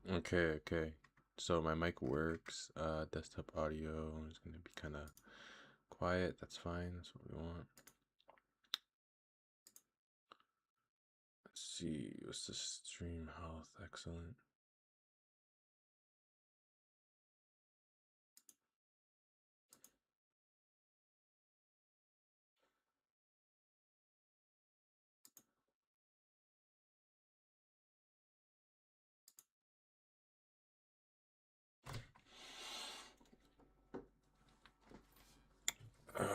Okay, okay. So my mic works. Desktop audio is gonna be kind of quiet. That's fine. That's what we want. Let's see. What's the stream health? Excellent. Um,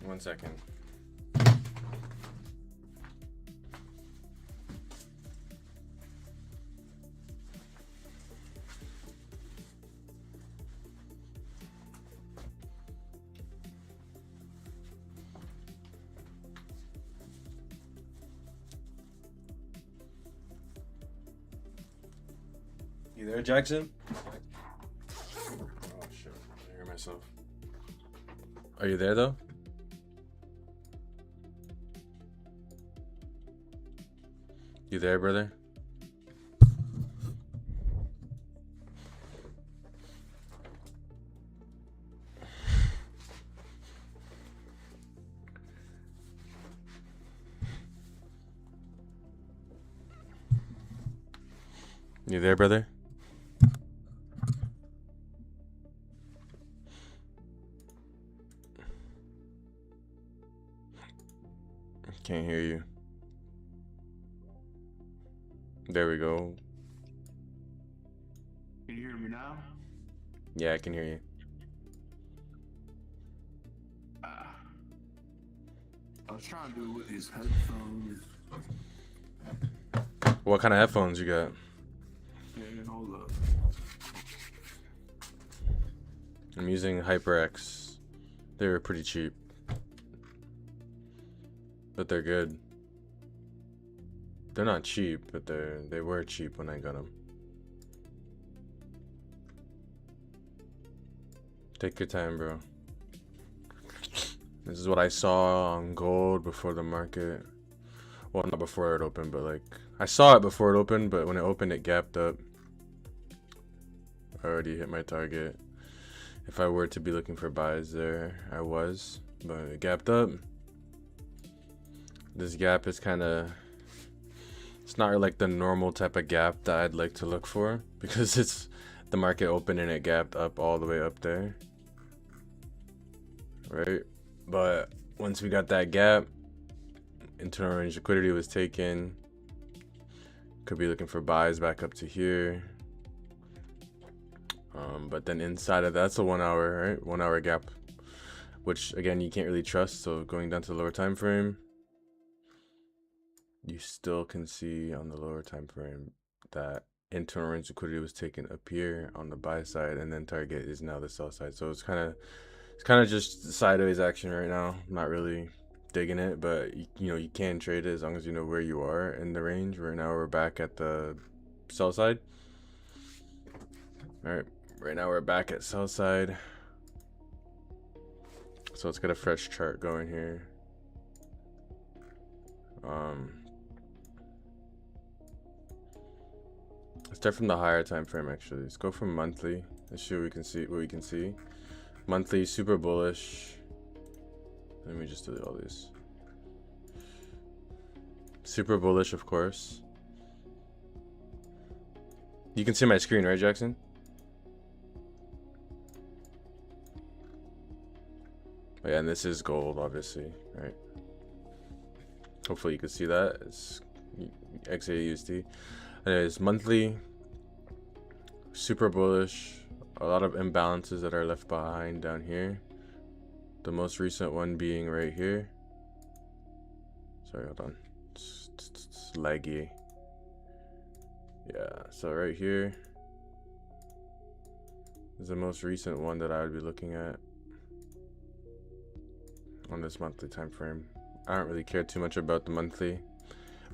1 second. You there, Jackson? Oh shit, I hear myself. Are you there though? You there, brother? You there, brother? Can't hear you. There we go. Can you hear me now? Yeah, I can hear you. I was trying to do it with these headphones. What kind of headphones you got? Yeah, hold up. I'm using HyperX. They were pretty cheap, but they're good. They're not cheap, but they were cheap when I got them. Take your time, bro. This is what I saw on gold before the market. Well, not before it opened, but like I saw it before it opened, but when it opened, it gapped up. I already hit my target. If I were to be looking for buys there, I was, but it gapped up. This gap is kind of, it's not like the normal type of gap that I'd like to look for, because it's the market opened and it gapped up all the way up there, right? But once we got that gap, internal range liquidity was taken. Could be looking for buys back up to here. But then inside of that's a 1 hour, right? 1 hour gap, which again, you can't really trust. So going down to the lower time frame, you still can see on the lower time frame that internal range liquidity was taken up here on the buy side, and then target is now the sell side. So it's kind of just sideways action right now. I'm not really digging it, but you know, you can trade it as long as you know where you are in the range. Right now we're back at the sell side. All right, right now we're back at sell side. So let's get a fresh chart going here. Let's start from the higher time frame. Actually, let's go from monthly. Let's see what we can see. Monthly, super bullish. Let me just delete all these. Super bullish, of course. You can see my screen, right, Jackson? Yeah, and this is gold, obviously, right? Hopefully you can see that. It's XAUSD. Anyways, monthly, super bullish. A lot of imbalances that are left behind down here. The most recent one being right here. Sorry, hold on. It's laggy. Yeah, so right here is the most recent one that I would be looking at on this monthly time frame. I don't really care too much about the monthly,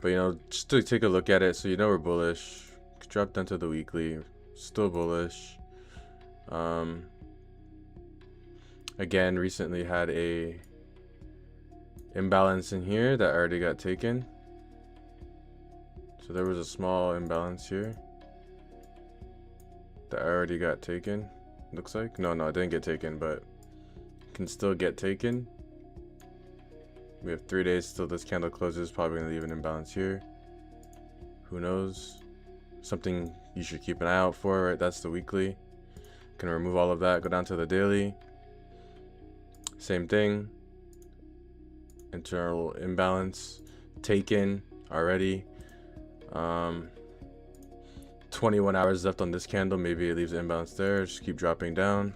but you know, just to take a look at it so you know we're bullish. Drop down to the weekly, still bullish. Again, recently had a imbalance in here that already got taken. So there was a small imbalance here that already got taken. Looks like no, it didn't get taken, but can still get taken. We have 3 days till this candle closes. Probably gonna leave an imbalance here. Who knows? Something you should keep an eye out for, right? That's the weekly. Gonna remove all of that, go down to the daily. Same thing. Internal imbalance taken already. 21 hours left on this candle. Maybe it leaves an imbalance there. Just keep dropping down.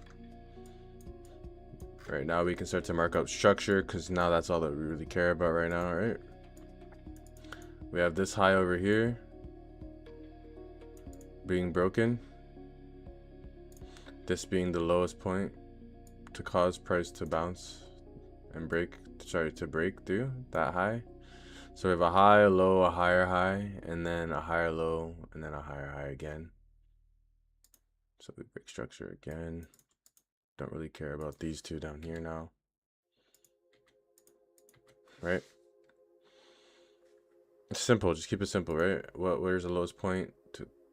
Right now we can start to mark up structure because now that's all that we really care about right now, right? We have this high over here being broken. This being the lowest point to cause price to bounce and break, to break through that high. So we have a high, a low, a higher high, and then a higher low, and then a higher high again. So we break structure again. Don't really care about these two down here now. Right? It's simple, just keep it simple, right? Where's the lowest point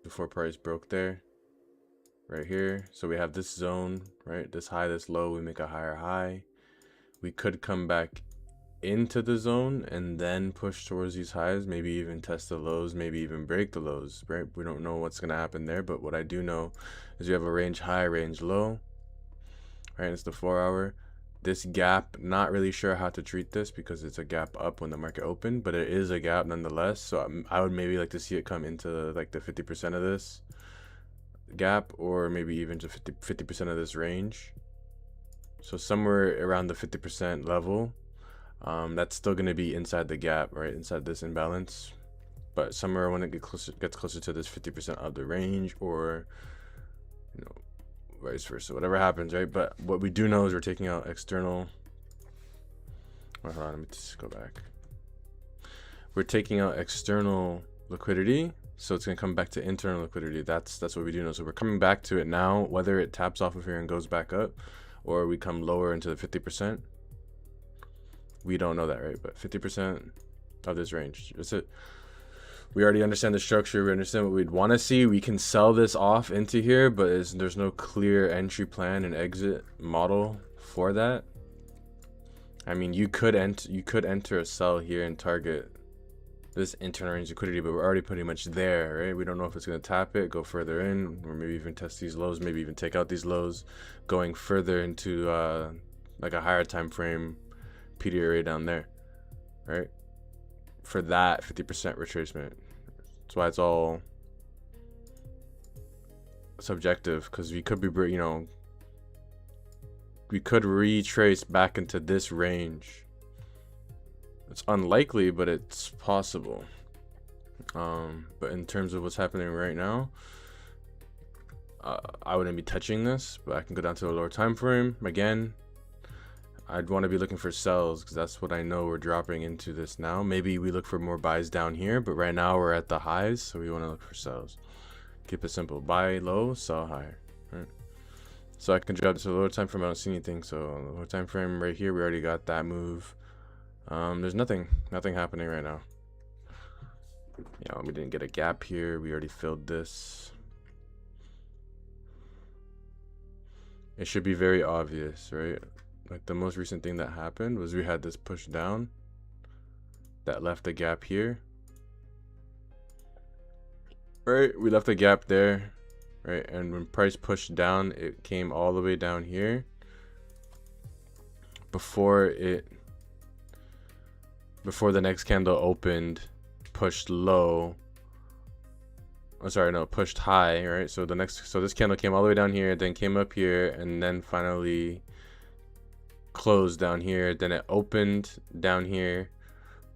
before price broke there? Right here. So we have this zone, right? This high, this low, we make a higher high. We could come back into the zone and then push towards these highs, maybe even test the lows, maybe even break the lows, right? We don't know what's going to happen there, but what I do know is you have a range high, range low, right? It's the 4 hour. This gap, not really sure how to treat this because it's a gap up when the market opened, but it is a gap nonetheless. So I would maybe like to see it come into like the 50% of this gap, or maybe even to 50% of this range. So somewhere around the 50% level. That's still going to be inside the gap, right? Inside this imbalance. But somewhere when it gets closer to this 50% of the range, or you know, vice versa, whatever happens, right? But what we do know is we're taking out external. Hold on, let me just go back. We're taking out external liquidity, so it's gonna come back to internal liquidity. That's what we do know. So we're coming back to it now, whether it taps off of here and goes back up, or we come lower into the 50%. We don't know that, right? But 50% of this range. That's it. We already understand the structure. We understand what we'd want to see. We can sell this off into here, but there's no clear entry plan and exit model for that. I mean, you could enter a sell here and target this internal range liquidity, but we're already pretty much there, right? We don't know if it's going to tap it, go further in, or maybe even test these lows, maybe even take out these lows, going further into like a higher time frame PDRA down there, right? For that 50% retracement. That's why it's all subjective, because we could be, you know, we could retrace back into this range. It's unlikely, but it's possible. But in terms of what's happening right now, I wouldn't be touching this, but I can go down to a lower time frame again. I'd want to be looking for sells because that's what I know we're dropping into this now. Maybe we look for more buys down here, but right now we're at the highs, so we want to look for sells. Keep it simple. Buy low, sell higher. Right? So I can drop to the lower time frame. I don't see anything. So on the lower time frame right here, we already got that move. There's nothing happening right now. Yeah, we didn't get a gap here. We already filled this. It should be very obvious, right? Like the most recent thing that happened was we had this push down that left a gap here, right? We left a gap there, right? And when price pushed down, it came all the way down here before the next candle opened, pushed low. Oh, sorry, no, pushed high, right? So this candle came all the way down here, then came up here, and then finally closed down here. Then it opened down here,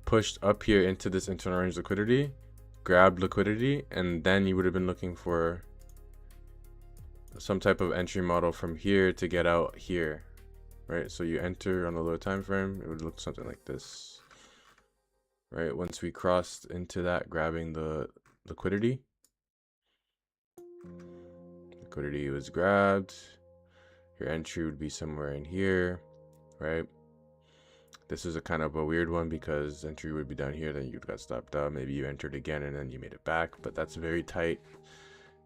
pushed up here into this internal range liquidity, grabbed liquidity, and then you would have been looking for some type of entry model from here to get out here, right? So you enter on the low time frame, it would look something like this, right? Once we crossed into that, grabbing the liquidity was grabbed, your entry would be somewhere in here, right? This is a kind of a weird one because entry would be down here, then you got stopped out, maybe you entered again and then you made it back, but that's very tight,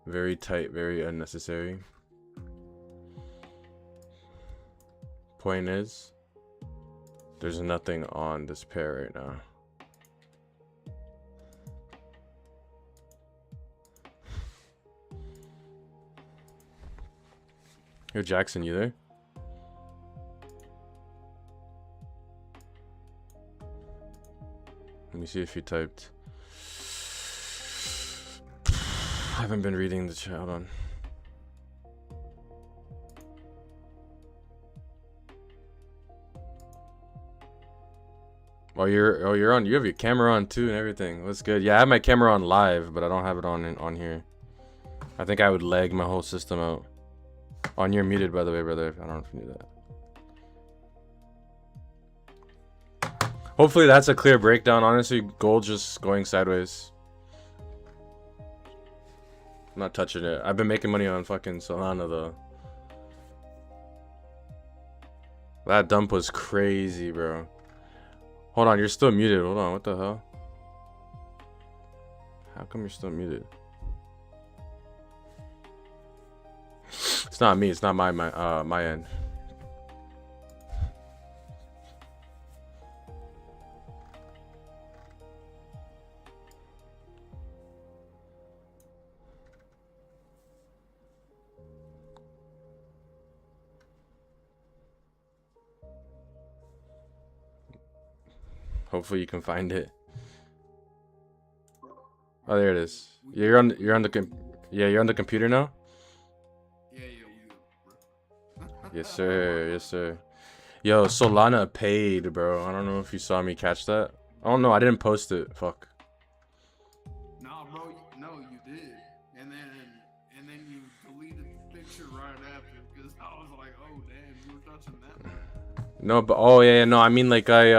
very unnecessary. Point is, there's nothing on this pair right now. Yo, Jackson, you there? Let me see if you typed. I haven't been reading the chat. Hold on. you're on. You have your camera on too and everything. That's good. Yeah, I have my camera on live, but I don't have it on here. I think I would lag my whole system out. On you're muted, by the way, brother. I don't know if you knew that. Hopefully that's a clear breakdown. Honestly, gold just going sideways. I'm not touching it. I've been making money on fucking Solana though. That dump was crazy, bro. Hold on, you're still muted. Hold on, what the hell? How come you're still muted? It's not me. It's not my end. Hopefully you can find it. Oh, there it is. You're on the you're on the computer now? Yeah. Yes, sir. Yes, sir. Yo, Solana paid, bro. I don't know if you saw me catch that. Oh no, I didn't post it. Fuck. Nah, bro. No, you did. And then you deleted the picture right after because I was like, oh damn, you were touching that. No, but oh yeah, no. I mean, like I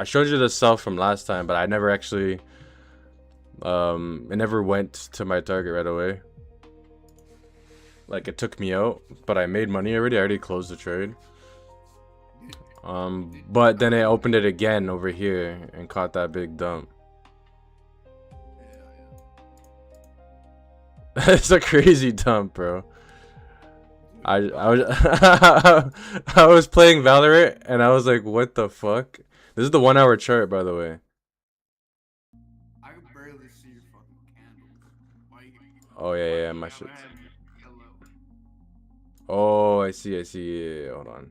showed you the self from last time, but I never actually it never went to my target right away. Like it took me out, but I made money already. I already closed the trade. But then I opened it again over here and caught that big dump. Yeah. It's a crazy dump, bro. I was I was playing Valorant and I was like, what the fuck? This is the 1 hour chart, by the way. I could barely see your fucking candles. Like, Oh yeah, my I shit. had yellow. Oh, I see. Yeah, hold on.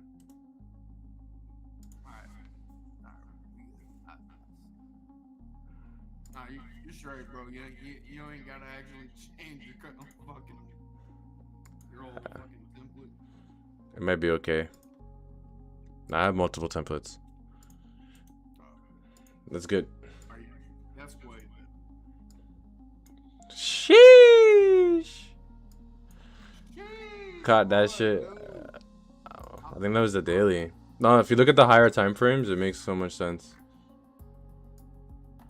Nah, you're straight, bro. You ain't gotta actually change your fucking your whole fucking template. It might be okay. I have multiple templates. That's good. That's way. Sheesh. Caught that shit. I think that was the daily. No, if you look at the higher time frames, it makes so much sense.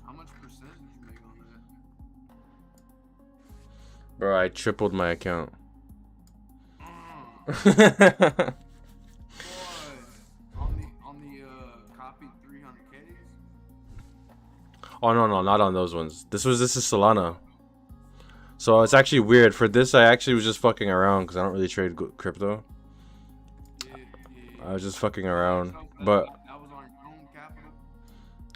How much percent did you make on that? Bro, I tripled my account. Boy, on the copied 300Ks. Oh no, not on those ones. This is Solana. So it's actually weird. For this, I actually was just fucking around because I don't really trade crypto. Yeah. I was just fucking around, but that was on your own capital.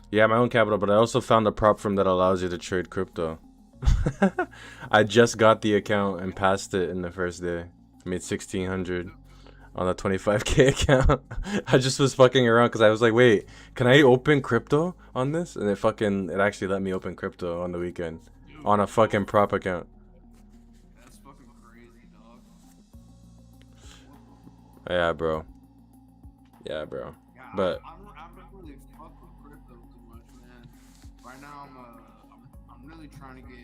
yeah, my own capital. But I also found a prop firm that allows you to trade crypto. I just got the account and passed it in the first day. I made 1,600 on a 25K account. I just was fucking around because I was like, wait, can I open crypto on this? And it actually let me open crypto on the weekend on a fucking prop account. That's fucking crazy, dog. Yeah, bro. Yeah, But I don't really fuck with crypto too much, man. Right now, I'm really trying to get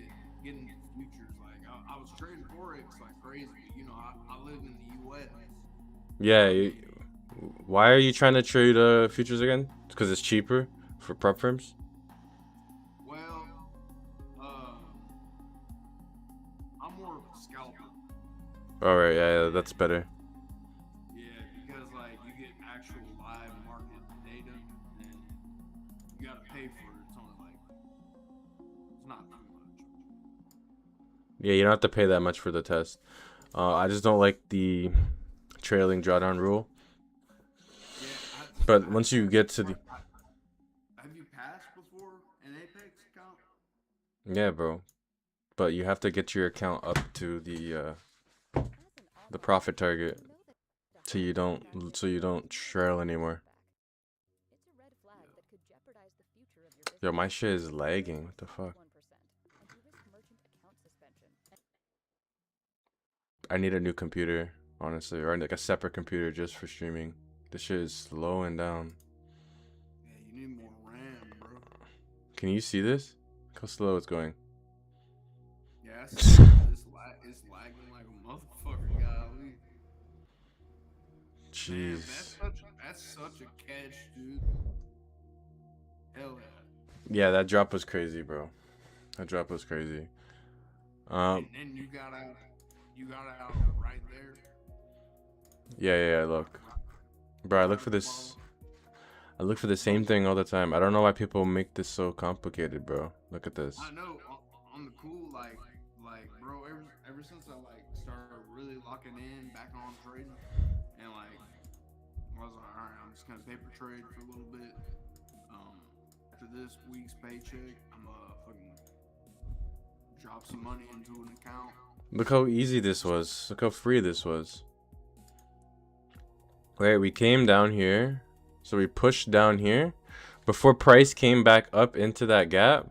into futures. Like I was trading forex like crazy. You know, I live in the U.S. yeah, why are you trying to trade futures again? Because it's cheaper for prop firms. Well, I'm more of a scalper. All right, yeah, that's better. Yeah, because like you get actual live market data, and you gotta pay for it. It's only like it's not too much. Yeah, you don't have to pay that much for the test. I just don't like the trailing drawdown rule. Yeah, But once you get to the have you passed before an Apex account? yeah, bro. But you have to get your account up to the profit target so you don't trail anymore. Yo, my shit is lagging. What the fuck? I need a new computer, honestly, or like a separate computer just for streaming. This shit is slowing down. Yeah, you need more RAM. Can you see this? Look how slow it's going. Yeah, it's lagging like a motherfucker, golly. Man, Jeez. that's such a catch, dude. Hell yeah. Yeah, that drop was crazy, bro. That drop was crazy. And then you got out right there. Yeah, look. Bro, I look Right for at the this. bottom. I look for the same thing all the time. I don't know why people make this so complicated, bro. Look at this. I know on the cool, bro. Ever since I like started really locking in back on trading, and like I was like, all right, I'm just gonna paper trade for a little bit. After this week's paycheck, I'm fucking drop some money into an account. Look how easy this was. Look how free this was. Wait, we came down here. So we pushed down here. Before price came back up into that gap.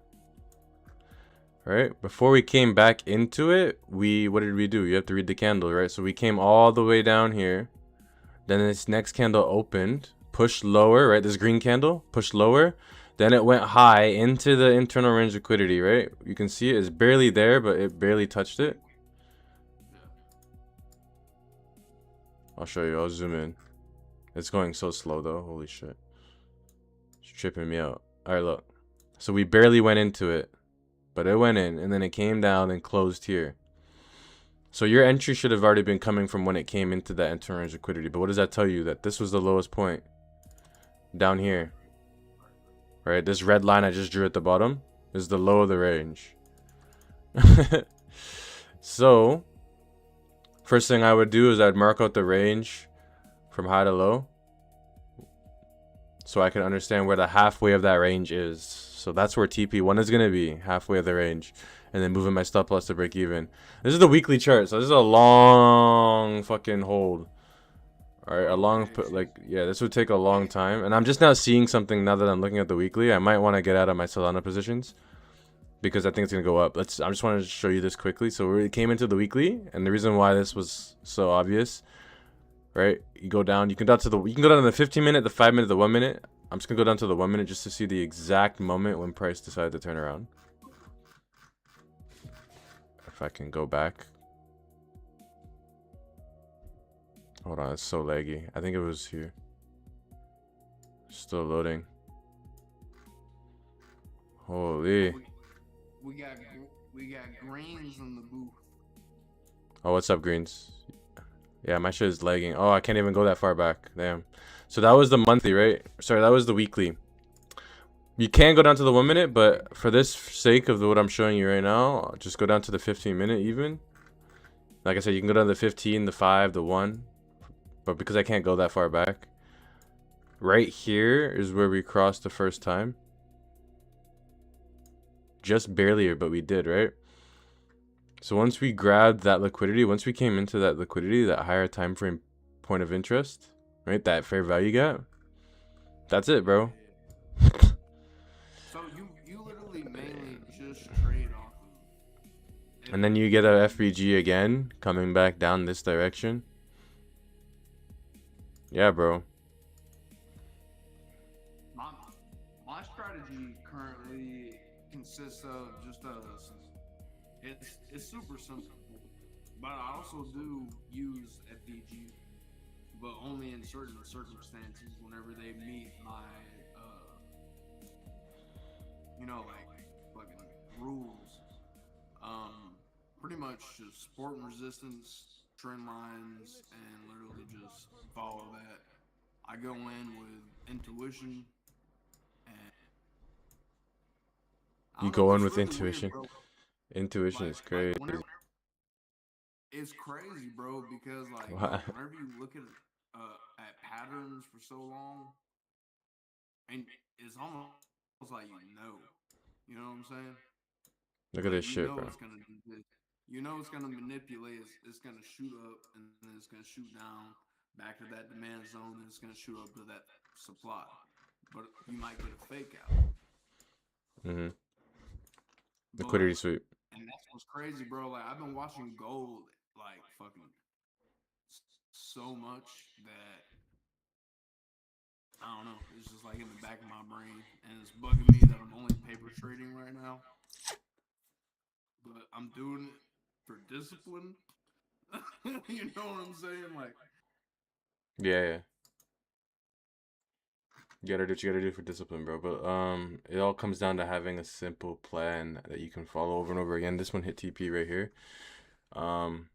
Right? Before we came back into it, what did we do? You have to read the candle, right? So we came all the way down here. Then this next candle opened. Pushed lower, right? This green candle. Pushed lower. Then it went high into the internal range liquidity, right? You can see it is barely there, but it barely touched it. I'll show you. I'll zoom in. It's going so slow though. Holy shit. It's tripping me out. Alright, look. So we barely went into it. But it went in and then it came down and closed here. So your entry should have already been coming from when it came into that internal range liquidity. But what does that tell you? That this was the lowest point. Down here. Right? This red line I just drew at the bottom is the low of the range. So first thing I would do is I'd mark out the range from high to low, so I can understand where the halfway of that range is. So that's where TP1 is going to be, halfway of the range, and then moving my stop loss to break even. This is the weekly chart, so this is a long fucking hold. All right, a long, yeah, this would take a long time. And I'm just now seeing something now that I'm looking at the weekly. I might want to get out of my Solana positions because I think it's going to go up. I just wanted to show you this quickly. So we came into the weekly, and the reason why this was so obvious, right? You go down, you can go down to the 15 minute, the 5 minute, the 1 minute. I'm just gonna go down to the 1 minute just to see the exact moment when price decided to turn around. If I can go back. Hold on, it's so laggy. I think it was here. Still loading. Holy. We got greens in the booth. Oh, what's up, greens? Yeah, my shit is lagging. Oh, I can't even go that far back. Damn. So that was the monthly, right? Sorry, that was the weekly. You can go down to the 1 minute, but for this sake of what I'm showing you right now, I'll just go down to the 15 minute even. Like I said, you can go down to the 15, the 5, the 1. But because I can't go that far back, right here is where we crossed the first time. Just barely, but we did, right? So once we grabbed that liquidity, once we came into that liquidity, that higher time frame point of interest, right? That fair value gap. That's it, bro. So you literally mainly just trade off of. And then you get a FBG again coming back down this direction. Yeah, bro. My strategy currently consists of just it's super simple, but I also do use FBG, but only in certain circumstances whenever they meet my like fucking rules. Pretty much just support and resistance, trend lines, and literally just follow that. I go in with intuition, and You go in with really intuition. weird, Intuition is crazy. It's crazy, bro, because whenever you look at patterns for so long, and it's almost like you know what I'm saying? Look at this shit, bro. It's gonna do this. You know it's gonna manipulate. It's gonna shoot up and then it's gonna shoot down back to that demand zone, and it's gonna shoot up to that supply. But you might get a fake out. Mm-hmm. Liquidity sweep. And that's what's crazy, bro. Like I've been watching gold like fucking so much that I don't know. It's just like in the back of my brain, and it's bugging me that I'm only paper trading right now. But I'm doing it for discipline. You know what I'm saying? Like, Yeah, yeah. You gotta do what you gotta do for discipline, bro. But it all comes down to having a simple plan that you can follow over and over again. This one hit TP right here. Um,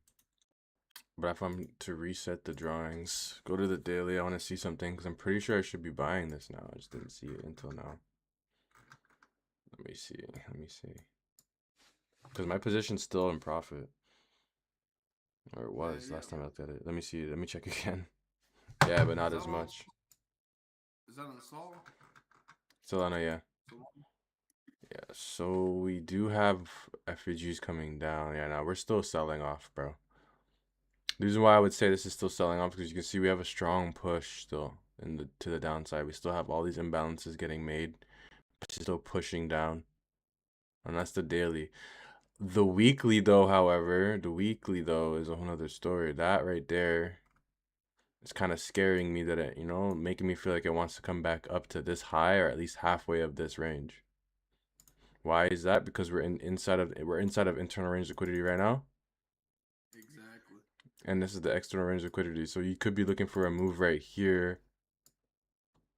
but if I'm to reset the drawings, go to the daily. I want to see something because I'm pretty sure I should be buying this now. I just didn't see it until now. Let me see. Let me see. Because my position's still in profit, or it was yeah. last time I looked at it. Let me see. Let me check again. Yeah, but not as much. Is that on Sol? Solana, yeah. Yeah, so we do have FAGs coming down. Yeah, now we're still selling off, bro. The reason why I would say this is still selling off because you can see we have a strong push still in the to the downside. We still have all these imbalances getting made, but it's still pushing down. And that's the daily. The weekly though, however, the weekly though is a whole nother story. That right there is kind of scaring me that it, making me feel like it wants to come back up to this high or at least halfway of this range. Why is that? Because we're inside of internal range liquidity right now. Exactly. And this is the external range liquidity. So you could be looking for a move right here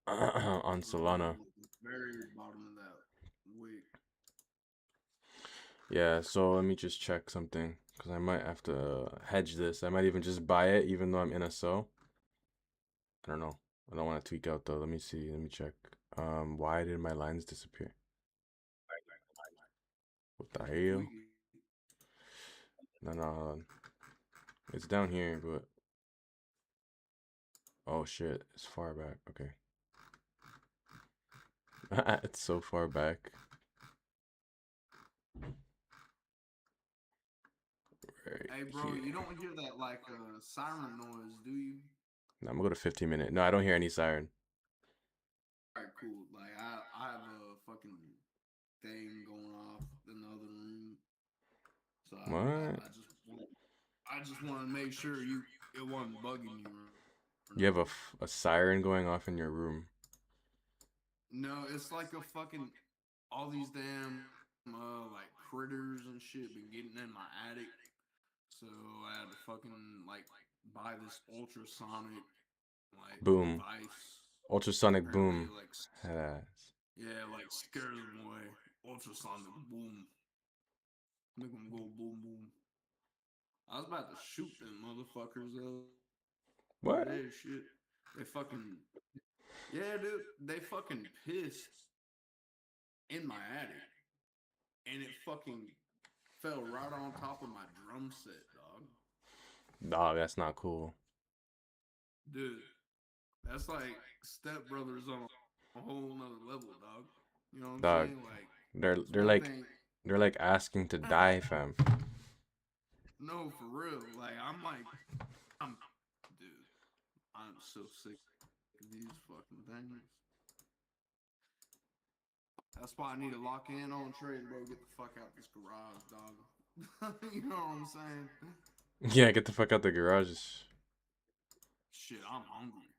on Solana. Very bottom of that wick. Yeah, so let me just check something because I might have to hedge this. I might even just buy it even though I'm in a sell. I don't know. I don't want to tweak out though. Let me see. Let me check. Why did my lines disappear? What the hell? No. It's down here, but oh shit, it's far back. Okay. It's so far back. Right Hey, bro, here. you don't hear that like siren noise, do you? Now I'm gonna go to 15 minute. No, I don't hear any siren. All right, cool. Like I have a fucking thing going off in the other room, so What? I just want to make sure it wasn't bugging you or You have nothing. a siren going off in your room. No, it's like a fucking all these damn like critters and shit been getting in my attic. So I had to fucking like buy this ultrasonic like Boom. device. Ultrasonic Apparently, boom. like Yes. yeah, like scares them away. Ultrasonic boom, make them go boom boom. I was about to shoot them motherfuckers the other What? day. Shit, they fucking yeah, dude. They fucking pissed in my attic, and it fucking fell right on top of my drum set, dog. Dog, that's not cool. Dude, that's like Step Brothers on a whole nother level, dog. You know what I'm Dog. saying? Like, They're it's they're one like thing. they're like asking to die, fam. No, for real. Like, I'm, dude, I'm so sick of these fucking things. That's why I need to lock in on trade, bro. Get the fuck out this garage, dog. You know what I'm saying? Yeah, get the fuck out the garages. Shit, I'm hungry.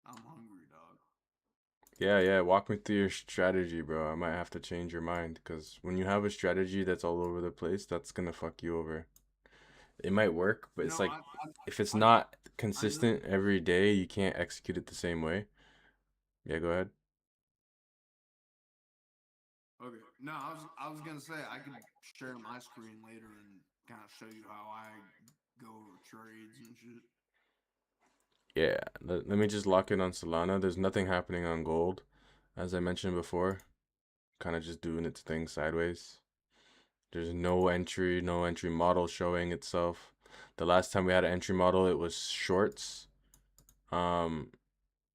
I'm hungry, dog. Yeah. Walk me through your strategy, bro. I might have to change your mind because when you have a strategy that's all over the place, that's gonna fuck you over. It might work, but No, it's like if it's I, not I know. consistent every day, you can't execute it the same way. Yeah, go ahead. Okay. No, I was gonna say I could share my screen later and kind of show you how I go over trades and shit. Yeah, let me just lock in on Solana. There's nothing happening on gold, as I mentioned before. Kind of just doing its thing sideways. There's no entry model showing itself. The last time we had an entry model, it was shorts.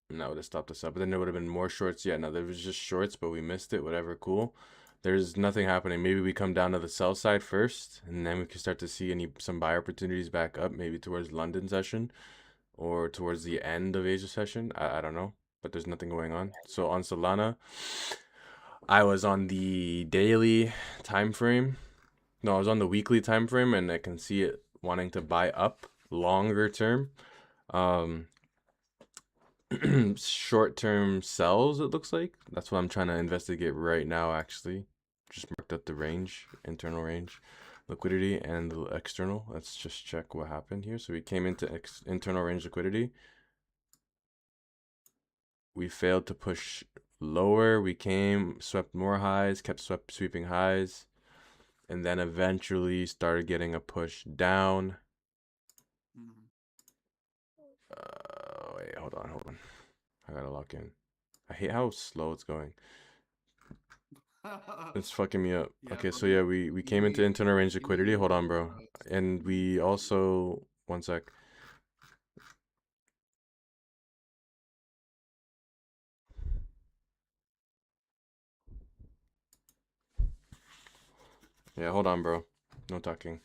And that would have stopped us up. But then there would have been more shorts. Yeah, no, there was just shorts, but we missed it. Whatever, cool. There's nothing happening. Maybe we come down to the sell side first, and then we can start to see some buy opportunities back up, maybe towards London session or towards the end of Asia session. I don't know, but there's nothing going on. So on Solana, I was on the daily time frame. No, I was on the weekly time frame, and I can see it wanting to buy up longer term. Um, short-term sells, it looks like. That's what I'm trying to investigate right now, actually. Just marked up the range, internal range, liquidity, and the external. Let's just check what happened here. So we came into internal range liquidity. We failed to push lower. We came, swept more highs, kept sweeping highs, and then eventually started getting a push down. Wait, hold on. I gotta lock in. I hate how slow it's going. It's fucking me up. Yeah, Okay, bro. so yeah, we came into internal range liquidity. Hold on, bro. And we also, one sec. Yeah, hold on, bro. No talking.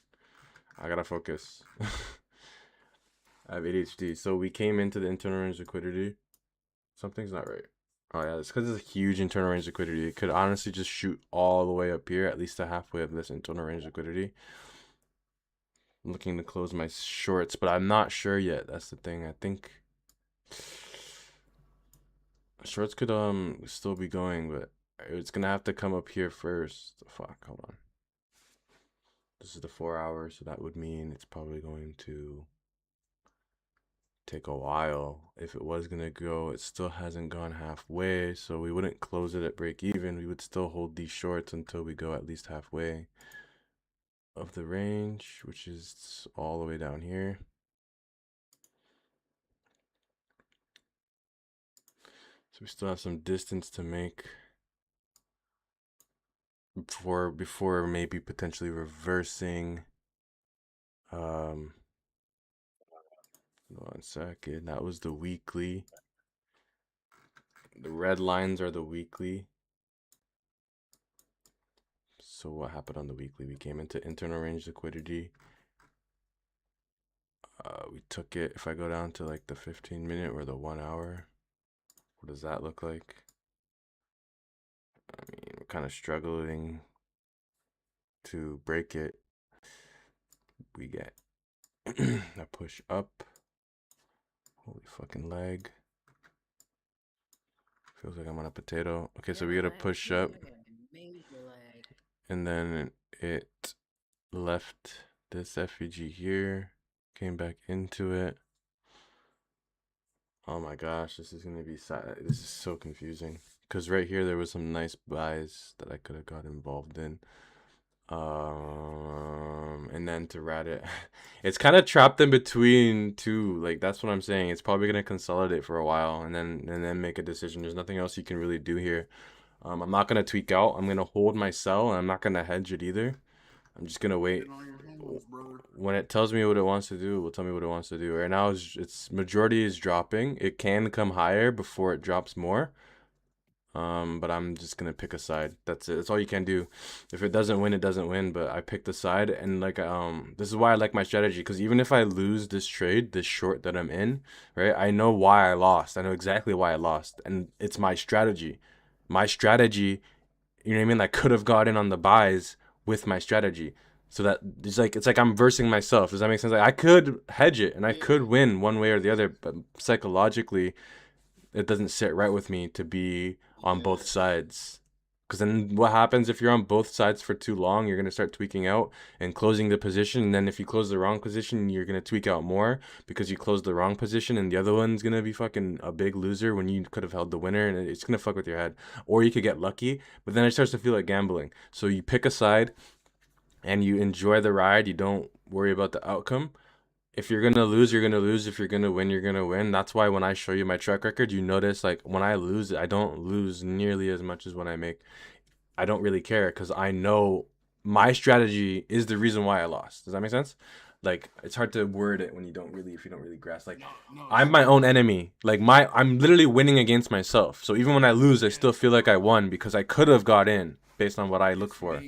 I gotta focus. I have ADHD. So we came into the internal range liquidity. Something's not right. Oh yeah, it's because it's a huge internal range liquidity. It could honestly just shoot all the way up here, at least a halfway of this internal range liquidity. I'm looking to close my shorts, but I'm not sure yet. That's the thing. I think shorts could still be going, but it's gonna have to come up here first. Fuck, hold on. This is the 4 hours, so that would mean it's probably going to take a while. If it was gonna go, it still hasn't gone halfway, so we wouldn't close it at break even. We would still hold these shorts until we go at least halfway of the range, which is all the way down here. So we still have some distance to make before maybe potentially reversing. One second. That was the weekly. The red lines are the weekly. So what happened on the weekly? We came into internal range liquidity. We took it. If I go down to like the 15-minute or the 1 hour, what does that look like? I mean, we're kind of struggling to break it. We get a push up. Holy fucking leg. Feels like I'm on a potato. Okay, so we get a push up. And then it left this FEG here. Came back into it. Oh my gosh, this is gonna be this is so confusing. Because right here there was some nice buys that I could have got involved in. And then to rat it, it's kind of trapped in between two. Like that's what I'm saying. It's probably gonna consolidate for a while and then make a decision. There's nothing else you can really do here. I'm not gonna tweak out. I'm gonna hold my sell and I'm not gonna hedge it either. I'm just gonna wait. When it tells me what it wants to do, it will tell me what it wants to do. Right now, its majority is dropping. It can come higher before it drops more. But I'm just gonna pick a side. That's it. That's all you can do. If it doesn't win, it doesn't win. But I picked a side, and like this is why I like my strategy. Because even if I lose this trade, this short that I'm in, right? I know why I lost. I know exactly why I lost, and it's my strategy. My strategy, you know what I mean? I could have got in on the buys with my strategy. So that it's like I'm versing myself. Does that make sense? Like I could hedge it and I could win one way or the other, but psychologically, it doesn't sit right with me to be on both sides. Because then what happens if you're on both sides for too long? You're going to start tweaking out and closing the position. And then if you close the wrong position, you're going to tweak out more because you closed the wrong position. And the other one's going to be fucking a big loser when you could have held the winner. And it's going to fuck with your head. Or you could get lucky. But then it starts to feel like gambling. So you pick a side and you enjoy the ride. You don't worry about the outcome. If you're gonna lose, you're gonna lose. If you're gonna win, you're gonna win. That's why when I show you my track record, you notice like when I lose, I don't lose nearly as much as when I make. I don't really care because I know my strategy is the reason why I lost. Does that make sense? Like it's hard to word it when you don't really, if you don't really grasp. Like I'm my own enemy. Like I'm literally winning against myself. So even when I lose, I still feel like I won because I could have got in based on what I look for.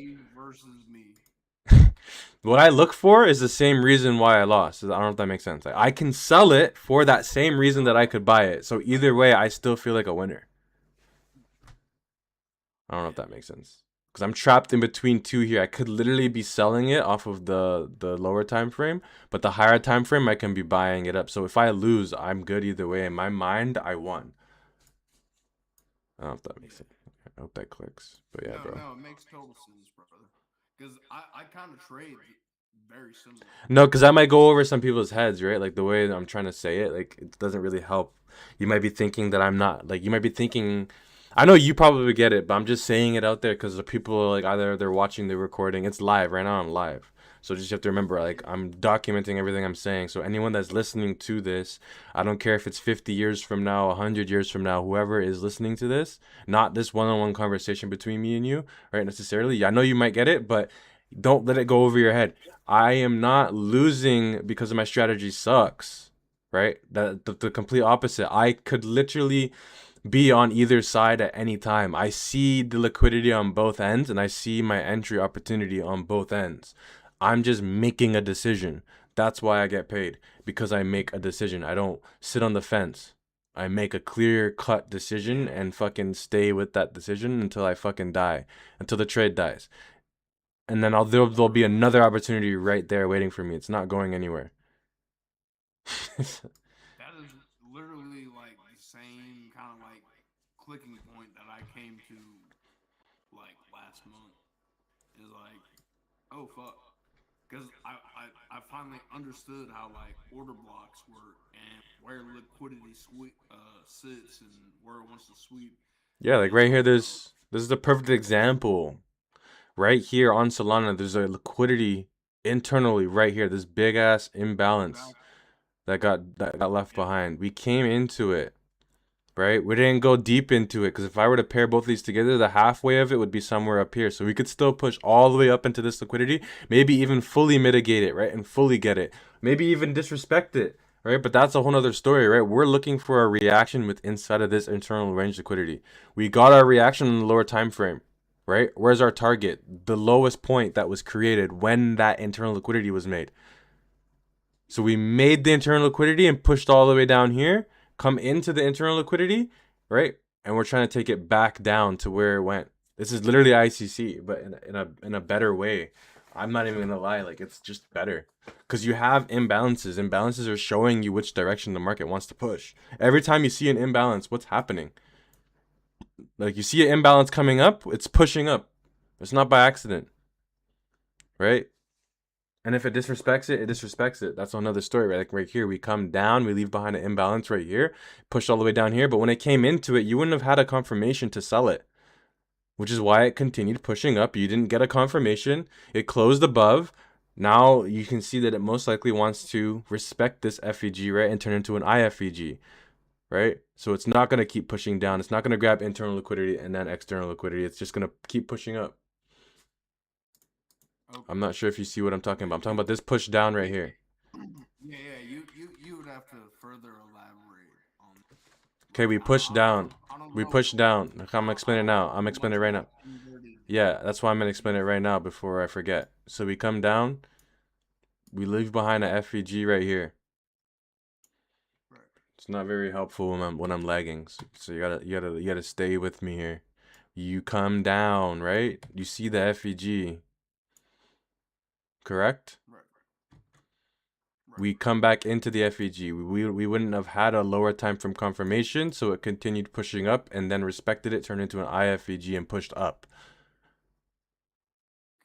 What I look for is the same reason why I lost. I don't know if that makes sense. Like, I can sell it for that same reason that I could buy it. So either way, I still feel like a winner. I don't know if that makes sense. because I'm trapped in between two here. I could literally be selling it off of the lower time frame, but the higher time frame I can be buying it up. So if I lose, I'm good either way. In my mind, I won. I don't know if that makes sense. I hope that clicks. But yeah, bro. No, it makes total sense, brother. Because I kind of trade very similar. No, because I might go over some people's heads, right? Like the way I'm trying to say it, like it doesn't really help. You might be thinking that I'm not, like you might be thinking, I know you probably get it, but I'm just saying it out there because the people like either they're watching the recording, it's live right now. I'm live, so just have to remember, like I'm documenting everything I'm saying. So anyone that's listening to this, I don't care if it's 50 years from now, 100 years from now, whoever is listening to this, not this one-on-one conversation between me and you, right? Necessarily, I know you might get it, but don't let it go over your head. I am not losing because my strategy sucks, right? The complete opposite. I could literally be on either side at any time. I see the liquidity on both ends and I see my entry opportunity on both ends. I'm just making a decision. That's why I get paid, because I make a decision. I don't sit on the fence. I make a clear cut decision and fucking stay with that decision until I fucking die, until the trade dies. And then there'll be another opportunity right there waiting for me. It's not going anywhere. That is literally like the same kind of like clicking point that I came to like last month. Is like, oh fuck, because I finally understood how like order blocks work and where liquidity sits and where it wants to sweep. Yeah, like And right here, this is the perfect example. Right here on Solana, there's a liquidity internally right here. This big ass imbalance that got left behind. We came into it, right? We didn't go deep into it because if I were to pair both of these together, the halfway of it would be somewhere up here. So we could still push all the way up into this liquidity, maybe even fully mitigate it, right? And fully get it. Maybe even disrespect it, right? But that's a whole other story, right? We're looking for a reaction with inside of this internal range liquidity. We got our reaction in the lower time frame, right? Where's our target? The lowest point that was created when that internal liquidity was made. So we made the internal liquidity and pushed all the way down here, come into the internal liquidity, right? And we're trying to take it back down to where it went. This is literally ICC, but in a better way. I'm not even gonna lie, like it's just better because you have imbalances. Imbalances are showing you which direction the market wants to push. Every time you see an imbalance, what's happening? Like you see an imbalance coming up, it's pushing up. It's not by accident, right? And if it disrespects it, it disrespects it. That's another story, right? Like right here, we come down, we leave behind an imbalance right here, push all the way down here. But when it came into it, you wouldn't have had a confirmation to sell it, which is why it continued pushing up. You didn't get a confirmation. It closed above. Now you can see that it most likely wants to respect this FEG, right? And turn into an IFEG, right? So it's not going to keep pushing down. It's not going to grab internal liquidity and then external liquidity. It's just going to keep pushing up. Okay. I'm not sure if you see what I'm talking about. I'm talking about this push down right here. Yeah, you would have to further elaborate on. Okay, we push down. We push down. I'm gonna explain it now. I'm explaining it right now. Yeah, that's why I'm gonna explain it right now before I forget. So we come down. We leave behind a FEG right here. It's not very helpful when I'm lagging. So you gotta stay with me here. You come down, right? You see the FEG. Correct? Right. We come back into the FEG. We wouldn't have had a lower time from confirmation, so it continued pushing up and then respected it, turned into an IFEG and pushed up.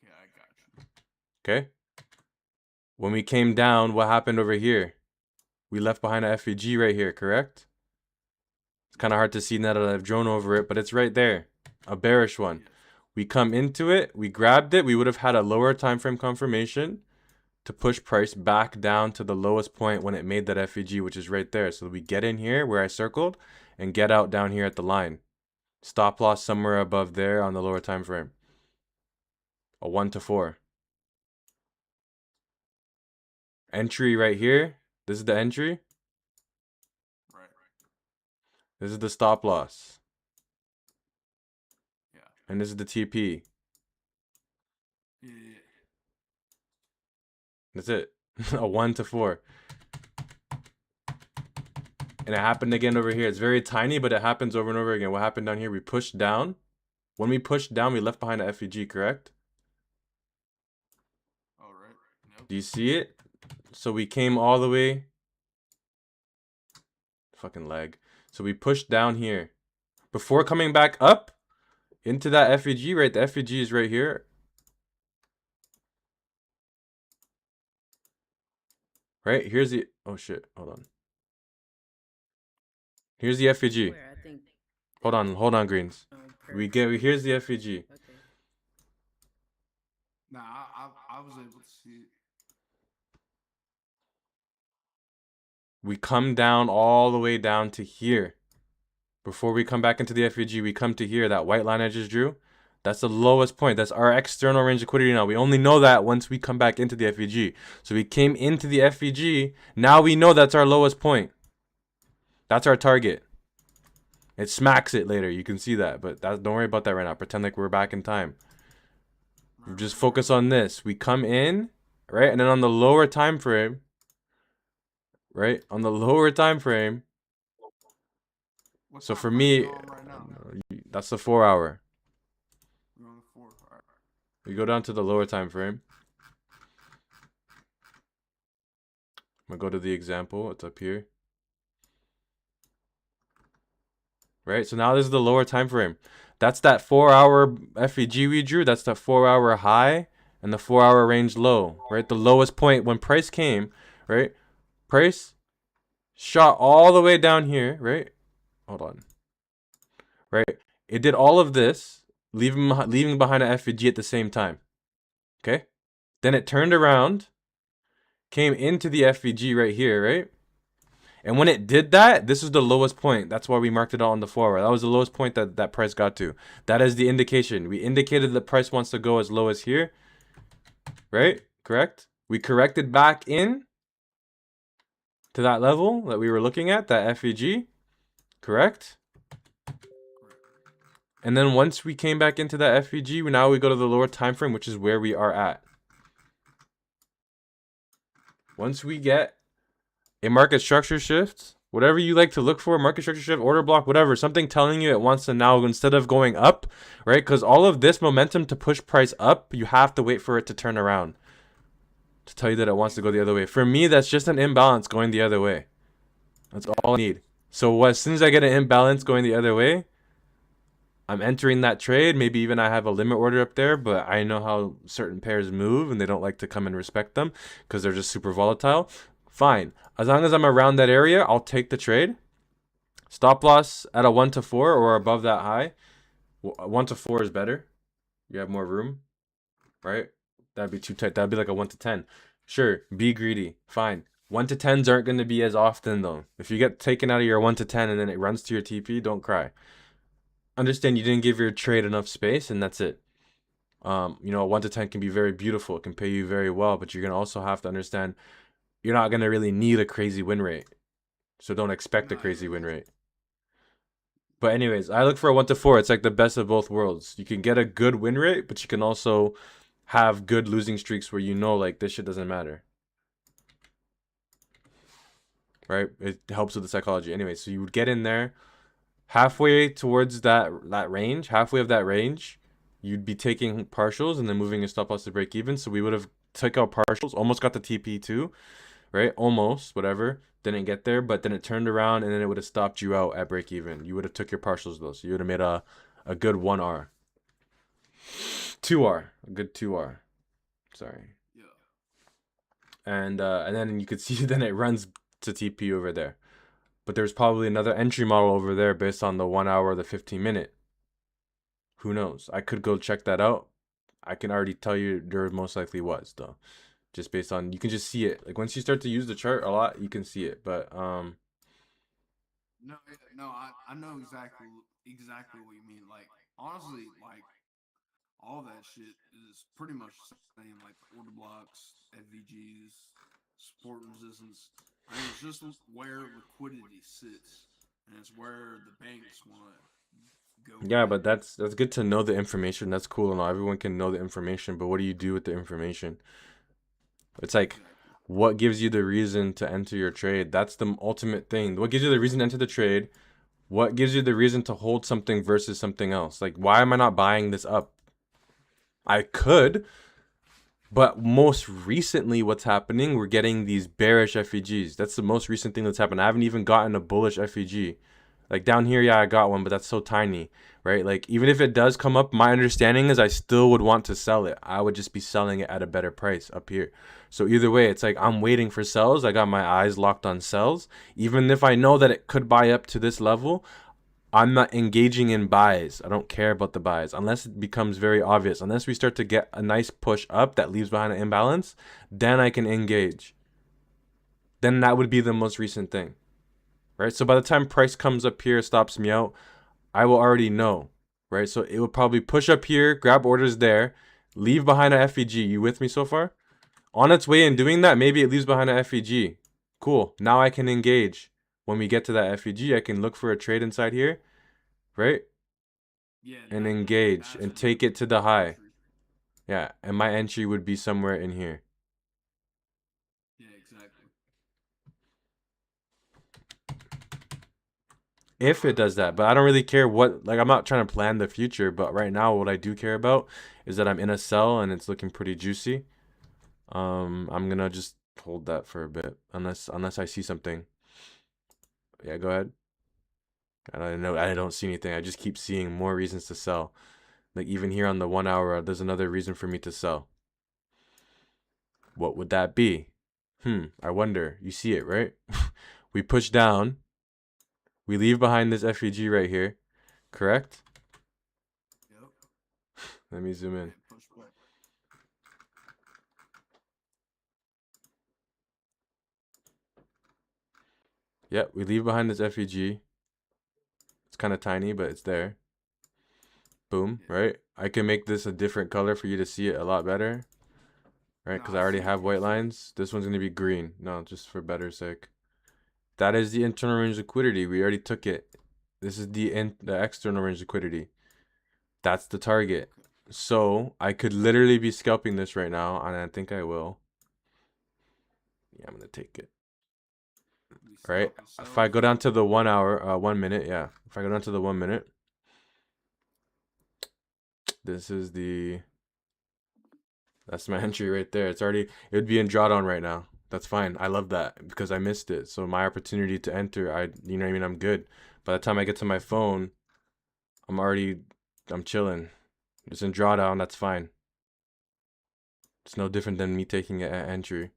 Okay, I got you. Okay? When we came down, what happened over here? We left behind a FEG right here, correct? It's kind of hard to see now that I've drawn over it, but it's right there. A bearish one. Yeah. We come into it, we grabbed it, we would have had a lower time frame confirmation to push price back down to the lowest point when it made that FEG, which is right there. So we get in here where I circled and get out down here at the line. Stop loss somewhere above there on the lower time frame. A 1 to 4. Entry right here. This is the entry. Right. This is the stop loss. Yeah. And this is the TP. Yeah. That's it. A 1 to 4. And it happened again over here. It's very tiny, but it happens over and over again. What happened down here? We pushed down. When we pushed down, we left behind a FEG, correct? All right. Yep. Do you see it? So we came all the way. Fucking leg. So we pushed down here. Before coming back up into that FEG, right? The FEG is right here. Right? Here's the... Oh, shit. Hold on. Here's the FEG. Where I think. Hold on, Greens. Here's the FEG. Okay. Nah, I was able to see it. We come down all the way down to here. Before we come back into the FEG, we come to here. That white line I just drew, that's the lowest point. That's our external range liquidity now. We only know that once we come back into the FEG. So we came into the FEG. Now we know that's our lowest point. That's our target. It smacks it later. You can see that. But don't worry about that right now. Pretend like we're back in time. Just focus on this. We come in, right? And then on the lower time frame, right? On the lower time frame. So for me, that's the 4 hour. We're on the 4. All right. We go down to the lower time frame. I'm gonna go to the example. It's up here. Right? So now this is the lower time frame. That's that 4 hour FEG we drew. That's the 4 hour high and the 4 hour range low, right? The lowest point when price came, right? Price shot all the way down here, right? Hold on. Right? It did all of this, leaving behind an FEG at the same time. Okay? Then it turned around, came into the FEG right here, right? And when it did that, this is the lowest point. That's why we marked it out on the 4 hour. That was the lowest point that price got to. That is the indication. We indicated the price wants to go as low as here. Right? Correct? We corrected back in to that level that we were looking at, that FEG. Correct? And then once we came back into that FEG, now we go to the lower time frame, which is where we are at. Once we get a market structure shift, whatever you like to look for, market structure shift, order block, whatever, something telling you it wants to now, instead of going up, right? Because all of this momentum to push price up, you have to wait for it to turn around to tell you that it wants to go the other way. For me, that's just an imbalance going the other way. That's all I need. So as soon as I get an imbalance going the other way, I'm entering that trade. Maybe even I have a limit order up there, but I know how certain pairs move and they don't like to come and respect them because they're just super volatile. Fine. As long as I'm around that area, I'll take the trade. Stop loss at a 1 to 4 or above that high. 1 to 4 is better. You have more room, right? That'd be too tight. That'd be like a 1 to 10. Sure, be greedy. Fine. 1 to 10s aren't going to be as often, though. If you get taken out of your 1 to 10 and then it runs to your TP, don't cry. Understand you didn't give your trade enough space, and that's it. A 1 to 10 can be very beautiful. It can pay you very well, but you're going to also have to understand you're not going to really need a crazy win rate. So don't expect a crazy win rate. But anyways, I look for a 1 to 4. It's like the best of both worlds. You can get a good win rate, but you can also have good losing streaks where like this shit doesn't matter. Right? It helps with the psychology. Anyway, so you would get in there halfway towards that range, halfway of that range, you'd be taking partials and then moving your stop loss to break even. So we would have took out partials, almost got the TP too, right? Almost, whatever. Didn't get there, but then it turned around and then it would have stopped you out at break even. You would have took your partials though. So you would have made a good 1R. 2R. A good 2R. Sorry. Yeah. And then you could see then it runs to TP over there. But there's probably another entry model over there based on the 1 hour or the 15 minute. Who knows? I could go check that out. I can already tell you there most likely was though. Just based on, you can just see it. Like once you start to use the chart a lot, you can see it. But No, I know exactly what you mean. Like honestly, like all that shit is pretty much the same. Like order blocks, FVGs, support and resistance. I mean, it's just where liquidity sits, and it's where the banks want to go. Yeah, but that's good to know the information. That's cool and all. Everyone can know the information, but what do you do with the information? It's like, what gives you the reason to enter your trade? That's the ultimate thing. What gives you the reason to enter the trade? What gives you the reason to hold something versus something else? Like, why am I not buying this up? I could, but most recently, what's happening, we're getting these bearish FEGs. That's the most recent thing that's happened. I haven't even gotten a bullish FEG. Like down here, yeah, I got one, but that's so tiny, right? Like even if it does come up, my understanding is I still would want to sell it. I would just be selling it at a better price up here. So either way, it's like I'm waiting for sells. I got my eyes locked on sells. Even if I know that it could buy up to this level, I'm not engaging in buys. I don't care about the buys unless it becomes very obvious. Unless we start to get a nice push up that leaves behind an imbalance, then I can engage. Then that would be the most recent thing, right? So by the time price comes up here, stops me out, I will already know, right? So it will probably push up here, grab orders there, leave behind a FEG. You with me so far? On its way in doing that, maybe it leaves behind a FEG. Cool. Now I can engage. When we get to that FEG, I can look for a trade inside here, right? Yeah, And that engage that's and a take it to the high. entry. Yeah, and my entry would be somewhere in here. Yeah, exactly. If it does that, but I don't really care what, like I'm not trying to plan the future, but right now what I do care about is that I'm in a sell and it's looking pretty juicy. I'm gonna just hold that for a bit unless I see something. Yeah, go ahead. I don't know. I don't see anything. I just keep seeing more reasons to sell. Like even here on the 1 hour, there's another reason for me to sell. What would that be? I wonder. You see it, right? We push down. We leave behind this FEG right here. Correct? Yep. Let me zoom in. And push back. Yep, we leave behind this FEG. It's kind of tiny, but it's there. Boom, Yeah. right? I can make this a different color for you to see it a lot better. Right, No, because I I already see have it. I white see it. lines. This one's going to be green. No, just for better sake. That is the internal range liquidity. We already took it. This is the external range liquidity. That's the target. Okay. So I could literally be scalping this right now, and I think I will. Yeah, I'm gonna take it. We Right. scalping If I cells. go down to the 1 hour, 1 minute, yeah. If I go down to the 1 minute, this is that's my entry right there. It's already, it would be in drawdown right now. That's fine. I love that because I missed it. So my opportunity to enter, you know what I mean? I'm good. By the time I get to my phone, I'm already, I'm chilling. It's in drawdown. That's fine. It's no different than me taking it at entry.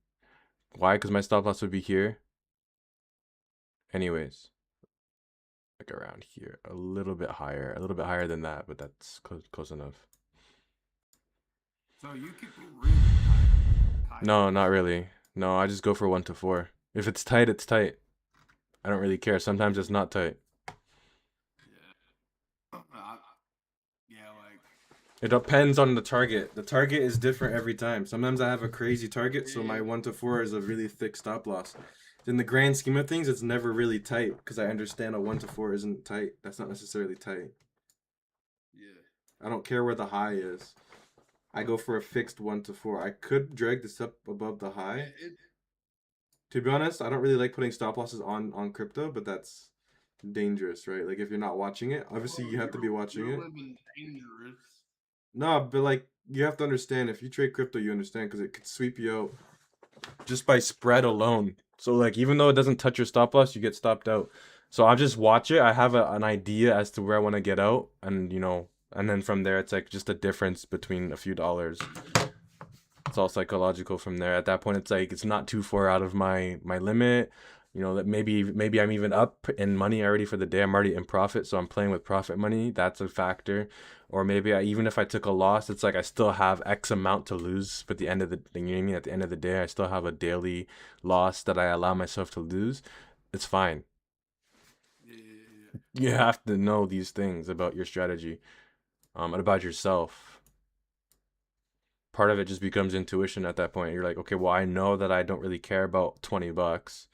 Why? Because my stop loss would be here. Anyways, like around here, a little bit higher than that, but that's close enough. So you keep it really tight. Tight. No, not really. No, I just go for 1 to 4. If it's tight, it's tight. I don't really care. Sometimes it's not tight. Yeah. Yeah, like It depends on the target. The target is different every time. Sometimes I have a crazy target, so my yeah, 1 to 4 is a really thick stop loss. In the grand scheme of things, it's never really tight because I understand a 1 to 4 isn't tight. That's not necessarily tight. yeah. I don't care where the high is. I go for a fixed 1 to 4. I could drag this up above the high. It, To be honest, I don't really like putting stop losses on crypto, but that's dangerous, right? Like if you're not watching it, obviously well, you have to be watching you're it. living dangerous. No, but like you have to understand if you trade crypto, you understand because it could sweep you out just by spread alone. So like even though it doesn't touch your stop loss, you get stopped out. So I'll just watch it. I have an idea as to where I want to get out, and and then from there it's like just a difference between a few dollars. It's all psychological from there. At that point, it's like it's not too far out of my limit. That maybe I'm even up in money already for the day. I'm already in profit, so I'm playing with profit money. That's a factor. Or maybe even if I took a loss, it's like I still have X amount to lose. But the end of the, you know what I mean? At the end of the day, I still have a daily loss that I allow myself to lose. It's fine. Yeah, yeah, You have to know these things about your strategy, and about yourself. Part of it just becomes intuition at that point. You're like, okay, well, I know that I don't really care about $20,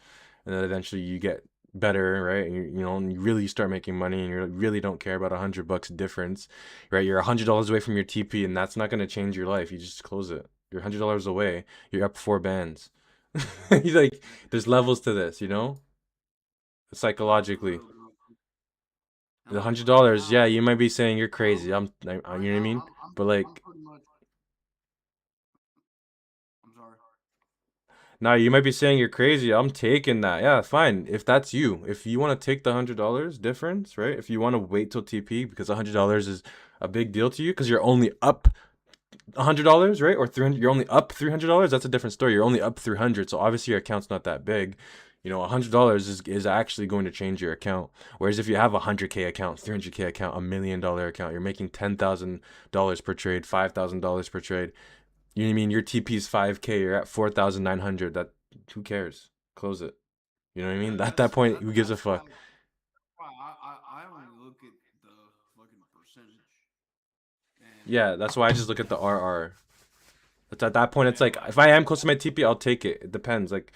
and then eventually you get better, right? And you really start making money, and you really don't care about $100 difference, right? You're $100 away from your TP, and that's not gonna change your life. You just close it. You're $100 away. You're up 4 bands. You like, yeah. there's levels to this, For psychologically. real, bro. And The like hundred right dollars, yeah, now, you might be saying you're I'm crazy. You know what right I now mean? But I'm like, pretty much. I'm sorry. now you might be saying you're crazy. I'm taking that. Yeah, fine. If that's you, if you want to take the $100 difference, right? If you want to wait till TP because $100 is a big deal to you because you're only up $100, right? Or 300, you're only up $300. That's a different story. You're only up 300, so obviously your account's not that big. You know, $100 is actually going to change your account. Whereas if you have a 100K account, 300K account, $1 million account, you're making $10,000 per trade, $5,000 per trade. You know what I mean? Your TP's 5K. You're at 4,900. That who cares? Close it. You know what I Yeah, mean? At that point, who gives a that's fuck? why I only look at the fucking percentage. And Yeah, that's why I just look at the RR. It's at that point, it's yeah, like like if I am close to my TP, I'll take it. It depends. Like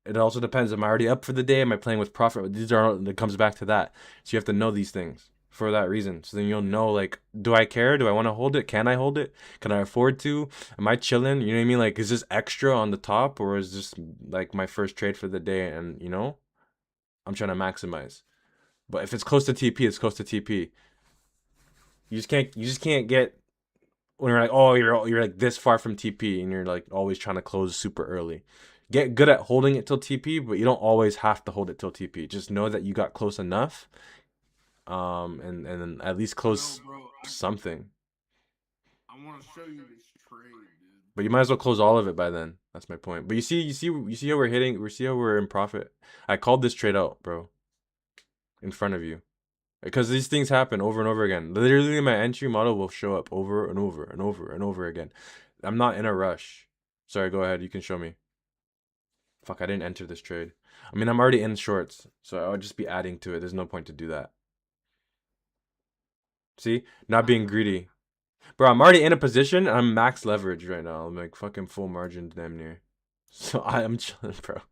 it also depends. Am I already up for the day? Am I playing with profit? These are all, it comes back to that. So you have to know these things for that reason. So then you'll know like, do I care? Do I want to hold it? Can I hold it? Can I afford to? Am I chilling? You know what I mean? Like, is this extra on the top or is this like my first trade for the day? And you know, I'm trying to maximize. But if it's close to TP, it's close to TP. You just can't get when you're like, oh, you're like this far from TP and you're like always trying to close super early. Get good at holding it till TP, but you don't always have to hold it till TP. Just know that you got close enough, and then at least I know, close bro. something. I want to show you this trade, dude. But you might as well close all of it by then. That's my point. But you see how we're hitting. We see how we're in profit. I called this trade out, bro, in front of you. Because these things happen over and over again. Literally, my entry model will show up over and over and over and over again. I'm not in a rush. Sorry, go ahead. You can show me. Fuck, I didn't enter this trade. I mean, I'm already in shorts, so I would just be adding to it. There's no point to do that. See? Not I being feel you. greedy. Bro, I'm already in a position. I'm max leverage right now. I'm like fucking full margin damn near. So I am chilling, bro.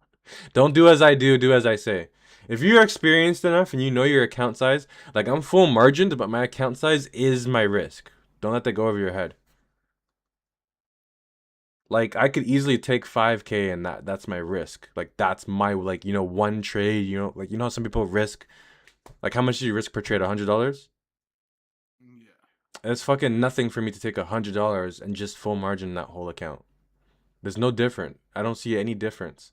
Don't do as I do as I say. If you're experienced enough and you know your account size, like I'm full margined, but my account size is my risk. Don't let that go over your head. Like I could easily take 5K and that's my risk. Like that's my like one trade, like how some people risk like how much do you risk per trade? $100? Yeah. It's fucking nothing for me to take $100 and just full margin that whole account. There's no different. I don't see any difference.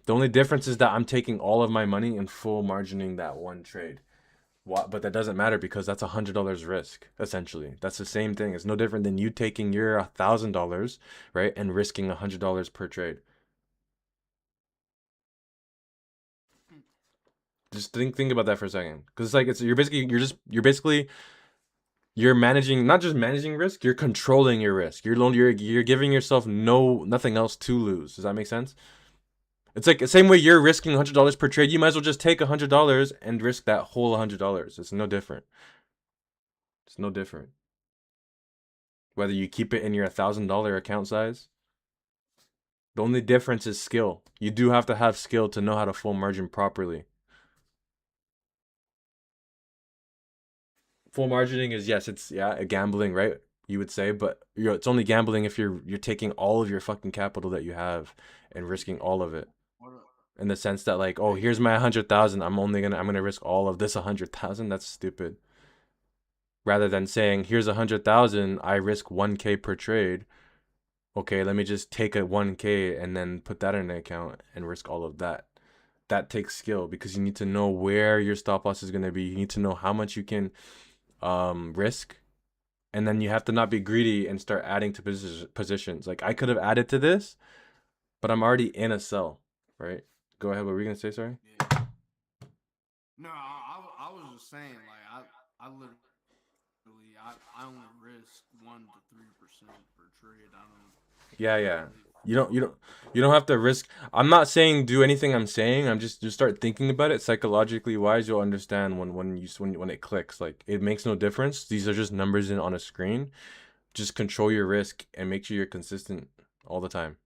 The only difference is that I'm taking all of my money and full margining that one trade. But that doesn't matter because that's $100 risk essentially. That's the same thing. It's no different than you taking your $1,000, right, and risking $100 per trade. Just think about that for a second, because it's like you're managing, not just managing risk, you're controlling your risk. You're giving yourself nothing else to lose. Does that make sense? It's like the same way you're risking $100 per trade. You might as well just take $100 and risk that whole $100. It's no different. It's no different. Whether you keep it in your $1,000 account size, the only difference is skill. You do have to have skill to know how to full margin properly. Full margining is, yes, it's a gambling, right? You would say, but it's only gambling if you're taking all of your fucking capital that you have and risking all of it. What up? In the sense that like, oh, Hey, here's my 100,000. I'm gonna risk all of this 100,000. That's stupid. Rather than saying, here's 100,000, I risk 1K per trade. Okay, let me just take a 1K and then put that in an account and risk all of that. That takes skill because you need to know where your stop loss is gonna be. You need to know how much you can risk, and then you have to not be greedy and start adding to positions. Like I could have added to this, but I'm already in a sell, right? Go ahead. What were you gonna say? Sorry. yeah. No, I was just saying, like I literally I only risk 1 to 3% per trade. I don't Yeah, I don't yeah. really You don't you don't you don't have to risk. I'm not saying do anything I'm saying. I'm just start thinking about it psychologically wise. You'll understand when it clicks. Like it makes no difference. These are just numbers in on a screen. Just control your risk and make sure you're consistent all the time.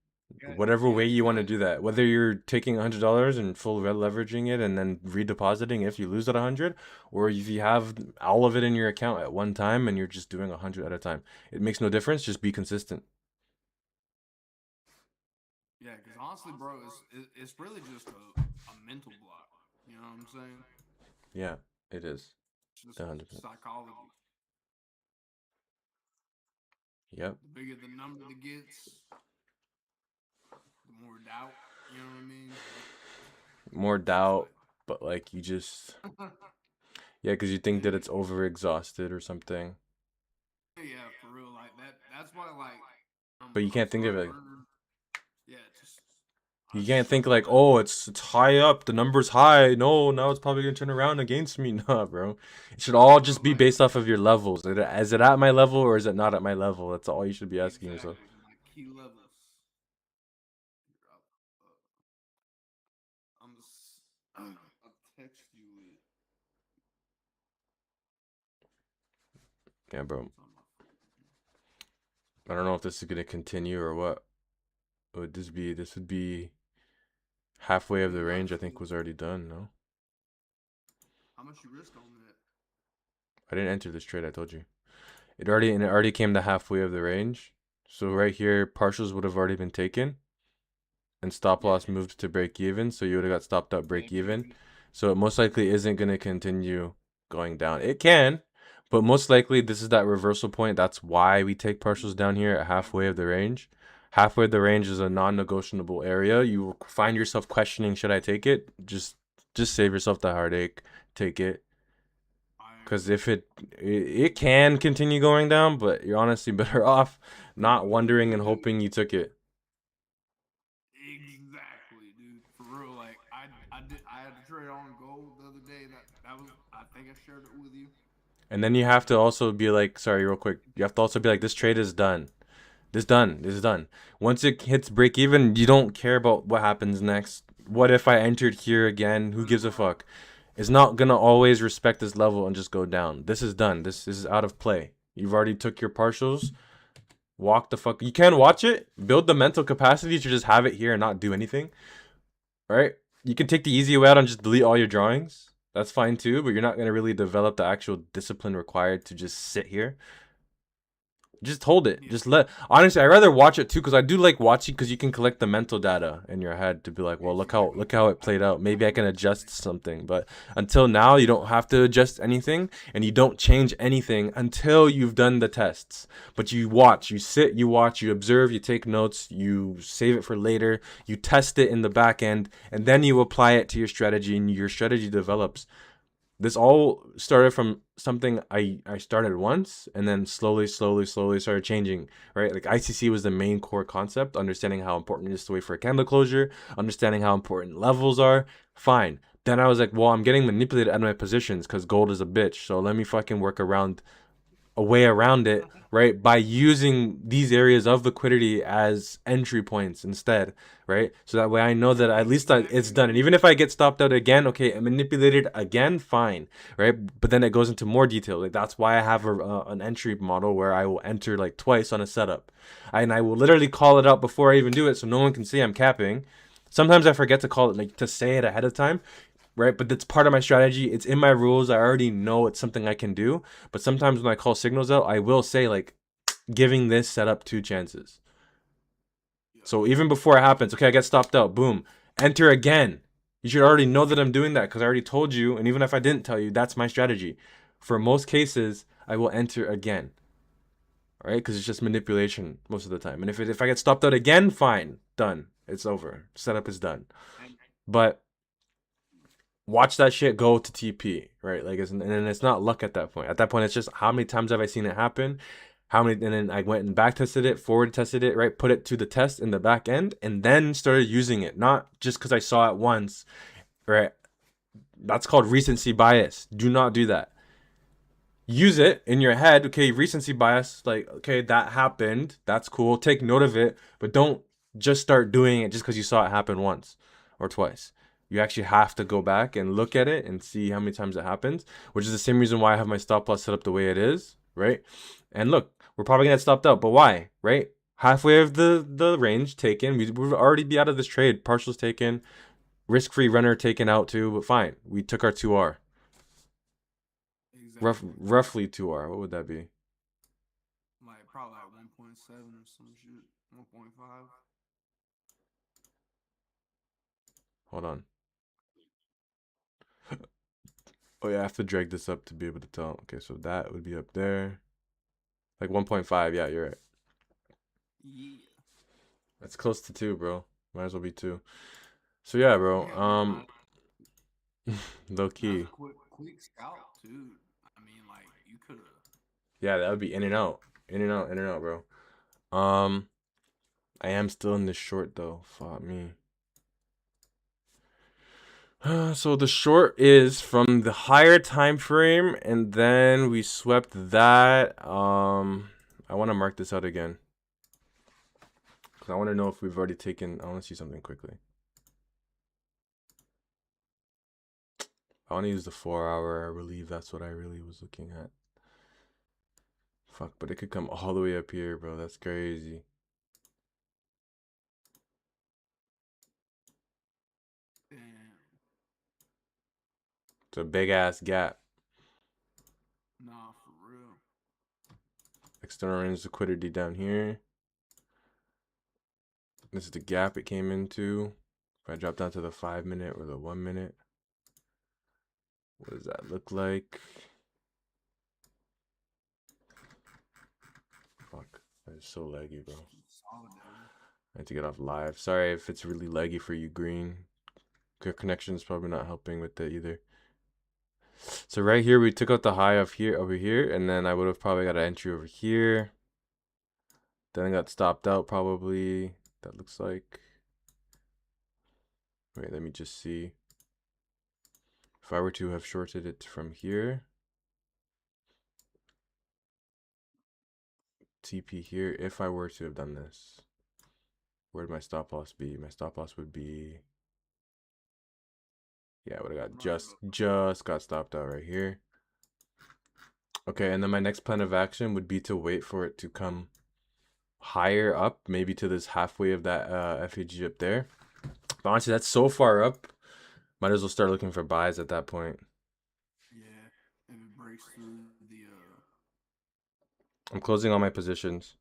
yeah, Whatever yeah, way you want to because do that, whether you're taking $100 and full leveraging it and then redepositing if you lose at 100, or if you have all of it in your account at one time and you're just doing 100 at a time, it makes no difference. Just be consistent. yeah, because honestly, bro, it's really just a mental block. You know what I'm saying? Yeah, it is. It's just 100%. psychology. Yep. The bigger the number that gets, the more doubt. You know what I mean? More doubt, but like you just yeah, because you think that it's over exhausted or something. Yeah, for real. Like that. That's why. Like, But you I'm can't think of starting to it. learn. Yeah, just I You just can't think shut the like, mouth. oh, it's high up, the number's high. No, now it's probably gonna turn around against me. Nah, bro. It should Nah, all bro. just be Like based off of your levels. Is it at my level or is it not at my level? That's all you should be asking yourself. exactly like key levels. I'm. I'll text you it. Yeah, bro. It's on my phone. I don't know if this is gonna continue or what. Would this be? This would be halfway of Pretty the range. I much, think dude. was already done. No, How much you risk on that? I didn't enter this trade. I told you. It already came to halfway of the range. So right here, partials would have already been taken, and stop Yeah. loss moved to break even. So you would have got stopped up break even. Exactly. So it most likely isn't gonna continue going down. It can, but most likely this is that reversal point. That's why we take partials down here at halfway of the range. Halfway of the range is a non-negotiable area. You will find yourself questioning, should I take it? Just save yourself the heartache. Take it. I Because agree. if it can continue going down, but you're honestly better off not wondering and hoping you took it. Exactly, dude. For real. Like I had to trade on gold the other day. That was I think I shared it with you. And then you have to also be like, sorry, real quick. You have to also be like, this trade is done. This is done. Once it hits break even, you don't care about what happens next. What if I entered here again? Who gives a fuck? It's not gonna always respect this level and just go down. This is done. This is out of play. You've already took your partials. Walk the fuck. You can watch it. Build the mental capacity to just have it here and not do anything. Right? You can take the easy way out and just delete all your drawings. That's fine too, but you're not gonna really develop the actual discipline required to just sit here. Just hold it. Yeah. Just let. Honestly, I rather watch it too because I do like watching because you can collect the mental data in your head to be like, well, Exactly. look how it played out. Maybe I can adjust something. But until now, you don't have to adjust anything, and you don't change anything until you've done the tests. But you watch, you sit, you watch, you observe, you take notes, you save it for later, you test it in the back end, and then you apply it to your strategy, and your strategy develops. This all started from something I started once and then slowly started changing, right? Like ICC was the main core concept, understanding how important it is to wait for a candle closure, understanding how important levels are. Fine. Then I was like, well, I'm getting manipulated out of my positions because gold is a bitch. So let me fucking work around a way around it, right? By using these areas of liquidity as entry points instead, right? So that way I know that at least it's Exactly. done. And even if I get stopped out again, okay, I manipulated again, fine, right? But then it goes into more detail. Like that's why I have an entry model where I will enter like twice on a setup, and I will literally call it out before I even do it, so no one can say I'm capping. Sometimes I forget to call it, like to say it ahead of time, right? But that's part of my strategy. It's in my rules. I already know it's something I can do. But sometimes when I call signals out, I will say like giving this setup 2 chances. Yep. So even before it happens, okay, I get stopped out. Boom, enter again. You should already know that I'm doing that because I already told you. And even if I didn't tell you, that's my strategy. For most cases, I will enter again. All right, because it's just manipulation most of the time. And if I get stopped out again, fine, done. It's over. Setup is done. And But watch that shit go to TP, right? Like, and then it's not luck at that point. At that point, it's just how many times have I seen it happen? How many? And then I went and back tested it, forward tested it, right? Put it to the test in the back end, and then started using it. Not just because I saw it once, right? That's called recency bias. Do not do that. Use it in your head. Okay, recency bias. Like, okay, that happened. That's cool. Take note of it, but don't just start doing it just because you saw it happen once or twice. You actually have to go back and look at it and see how many times it happens, which is the same reason why I have my stop loss set up the way it is, right? And look, we're probably gonna get stopped out, but why, right? Halfway of the range taken, we would already be out of this trade. Partials taken, risk free runner taken out too, but fine. We took our 2R. exactly. Roughly 2R. What would that be? Like probably like 1.7 or some shit. 1.5. Hold on. Oh yeah, I have to drag this up to be able to tell. Okay, so that would be up there. Like 1.5. Yeah, you're right. Yeah. That's close to 2, bro. Might as well be 2. So yeah, bro. Yeah, man. Low That's a key. quick scout too. I mean, like you could have. Yeah, that would be in and out. In and out, in and out, bro. Um, I am still in this short though. Fuck me. So the short is from the higher time frame, and then we swept that. I want to mark this out again because I want to know if we've already taken. I want to see something quickly. I want to use the 4 hour. I believe that's what I really was looking at. Fuck, but it could come all the way up here, bro. That's crazy. Damn. It's a big ass gap. Nah, for real. External range liquidity down here. This is the gap it came into. If I drop down to the 5 minute or the 1 minute, what does that look like? Fuck, that is so laggy, bro. Solid, I need to get off live. Sorry if it's really laggy for you, Green. Your connection is probably not helping with that either. So right here, we took out the high of here over here, and then I would have probably got an entry over here. Then I got stopped out probably. That looks like. Wait, let me just see. If I were to have shorted it from here, TP here, if I were to have done this, where'd my stop loss be? My stop loss would be, yeah, I would have got just got stopped out right here. Okay, and then my next plan of action would be to wait for it to come higher up, maybe to this halfway of that FEG up there. But honestly, that's so far up, might as well start looking for buys at that point. Yeah, if it breaks through the. I'm closing all my positions.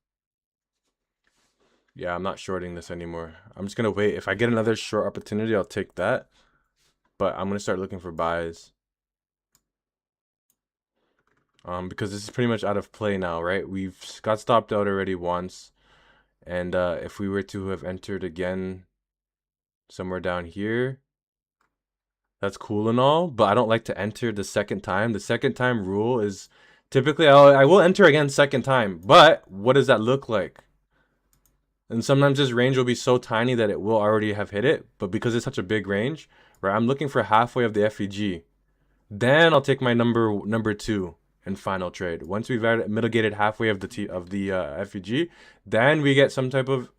Yeah, I'm not shorting this anymore. I'm just gonna wait. If I get another short opportunity, I'll take that. But I'm gonna start looking for buys. Because this is pretty much out of play now, right? We've got stopped out already once. And if we were to have entered again somewhere down here, that's cool and all, but I don't like to enter the second time. The second time rule is typically I will enter again second time, but what does that look like? And sometimes this range will be so tiny that it will already have hit it, but because it's such a big range, right? I'm looking for halfway of the FEG. Then I'll take my number 2 and final trade. Once we've mitigated halfway of the FEG, then we get some type of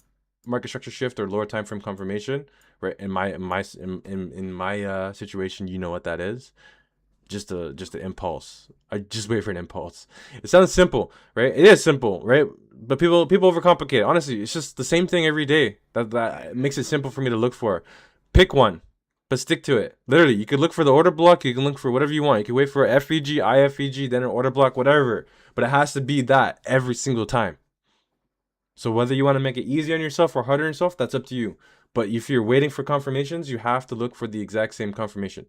market structure shift or lower time frame confirmation. Right, in my situation, you know what that is. Just an impulse. I just wait for an impulse. It sounds simple, right? It is simple, right? But people overcomplicate it. Honestly, it's just the same thing every day. That makes it simple for me to look for. Pick one, but stick to it. Literally, you could look for the order block. You can look for whatever you want. You can wait for FEG, IFEG, then an order block, whatever. But it has to be that every single time. So whether you want to make it easy on yourself or harder on yourself, that's up to you. But if you're waiting for confirmations, you have to look for the exact same confirmation.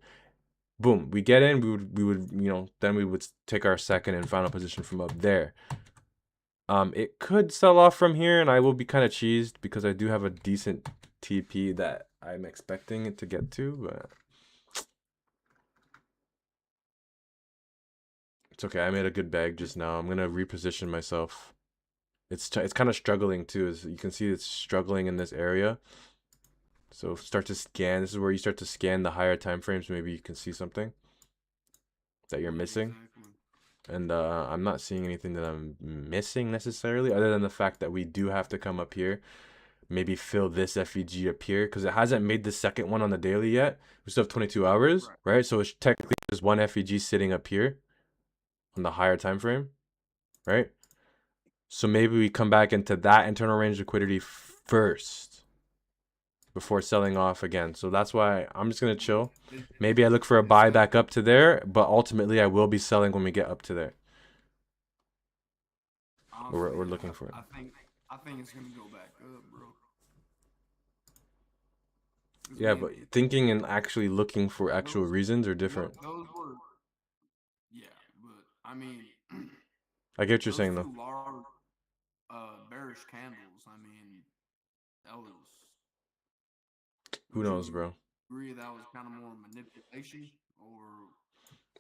Boom, we get in, we would, then we would take our second and final position from up there. It could sell off from here, and I will be kind of cheesed because I do have a decent TP that I'm expecting it to get to, but it's okay. I made a good bag just now. I'm gonna reposition myself. It's kind of struggling too, as you can see. It's struggling in this area. So start to scan. This is where you start to scan the higher time frames. Maybe you can see something that you're missing. Exactly. And I'm not seeing anything that I'm missing necessarily, other than the fact that we do have to come up here, maybe fill this FEG up here, because it hasn't made the second one on the daily yet. We still have 22 hours, right? So it's technically just one FEG sitting up here on the higher time frame, right? So maybe we come back into that internal range liquidity first before selling off again. So that's why I'm just going to chill. Maybe I look for a buy back up to there, but ultimately I will be selling when we get up to there. We're looking for it. I think it's going to go back up, bro. Yeah, but thinking and actually looking for actual reasons are different. I mean, I get what you're those saying though. two large bearish candles. I mean, that was. Who Would knows, you bro? agree that was kind of more manipulation, or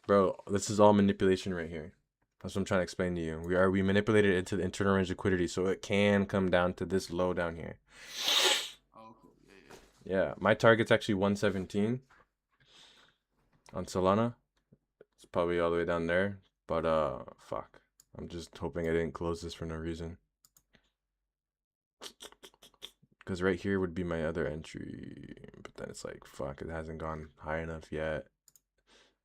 Bro, this is all manipulation right here. That's what I'm trying to explain to you. We manipulated it into the internal range of liquidity, so it can come down to this low down here. okay, yeah, Yeah, my target's actually 117 on Solana. It's probably all the way down there, but fuck. I'm just hoping I didn't close this for no reason. Because right here would be my other entry, but then it's like fuck, it hasn't gone high enough yet.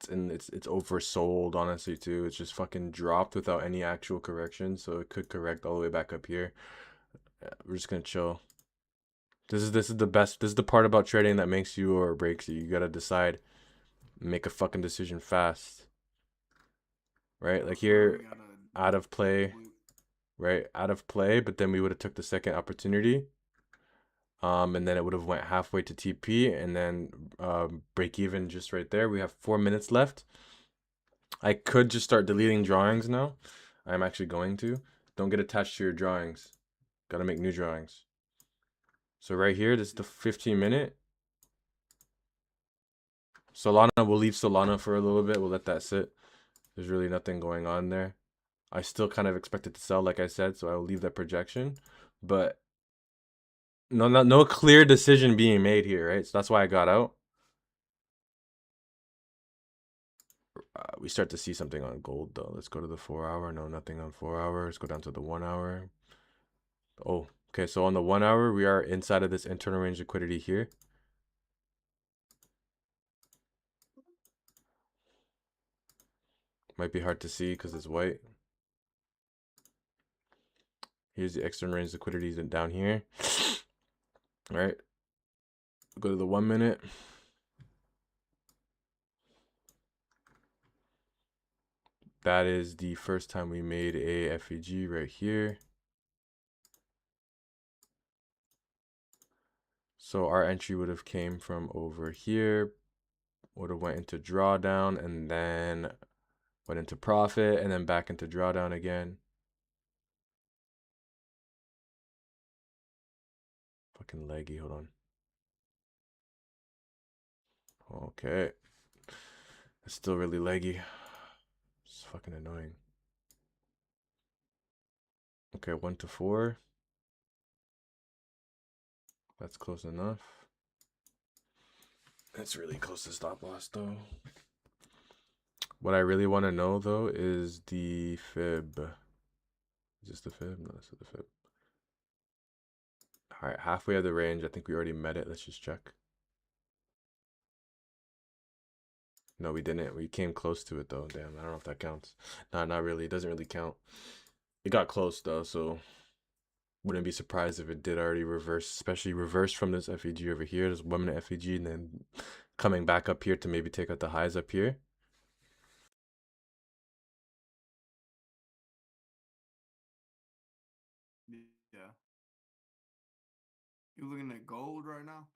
It's oversold honestly too. It's just fucking dropped without any actual correction, so it could correct all the way back up here. Yeah, we're just gonna chill. This is the best. This is the part about trading that makes you or breaks you. You gotta decide, make a fucking decision fast, right? for Like sure. here, You gotta out of move play, quick. right? Out of play, but then we would have took the second opportunity. And then it would have went halfway to TP and then break even just right there. We have 4 minutes left. I could just start deleting drawings now. I'm actually going to. Don't get attached to your drawings. Gotta make new drawings. So right here, this is the 15-minute. Solana, we'll leave Solana for a little bit. We'll let that sit. There's really nothing going on there. I still kind of expect it to sell, like I said, so I will leave that projection. But no clear decision being made here, right? So that's why I got out. We start to see something on gold though. Let's go to the 4 hour. No, nothing on 4 hours. Let's go down to the 1 hour. Oh, okay. So on the 1 hour, we are inside of this internal range liquidity here. Might be hard to see because it's white. Here's the external range liquidity down here. All right. Go to the 1 minute. That is the first time we made a FEG right here. So our entry would have came from over here, would have went into drawdown and then went into profit and then back into drawdown again. Fucking leggy, hold on. Okay. It's still really leggy. It's fucking annoying. Okay, 1 to 4. That's close enough. That's really close to stop loss though. What I really want to know though is the fib. Is this the fib? No, that's not the fib. All right, halfway of the range. I think we already met it. Let's just check. No, we didn't. We came close to it though. Damn, I don't know if that counts. Nah, not really. It doesn't really count. It got close though, so wouldn't be surprised if it did already reverse, especially reverse from this FEG over here. This 1 minute FEG, and then coming back up here to maybe take out the highs up here. Yeah. You looking at gold right now?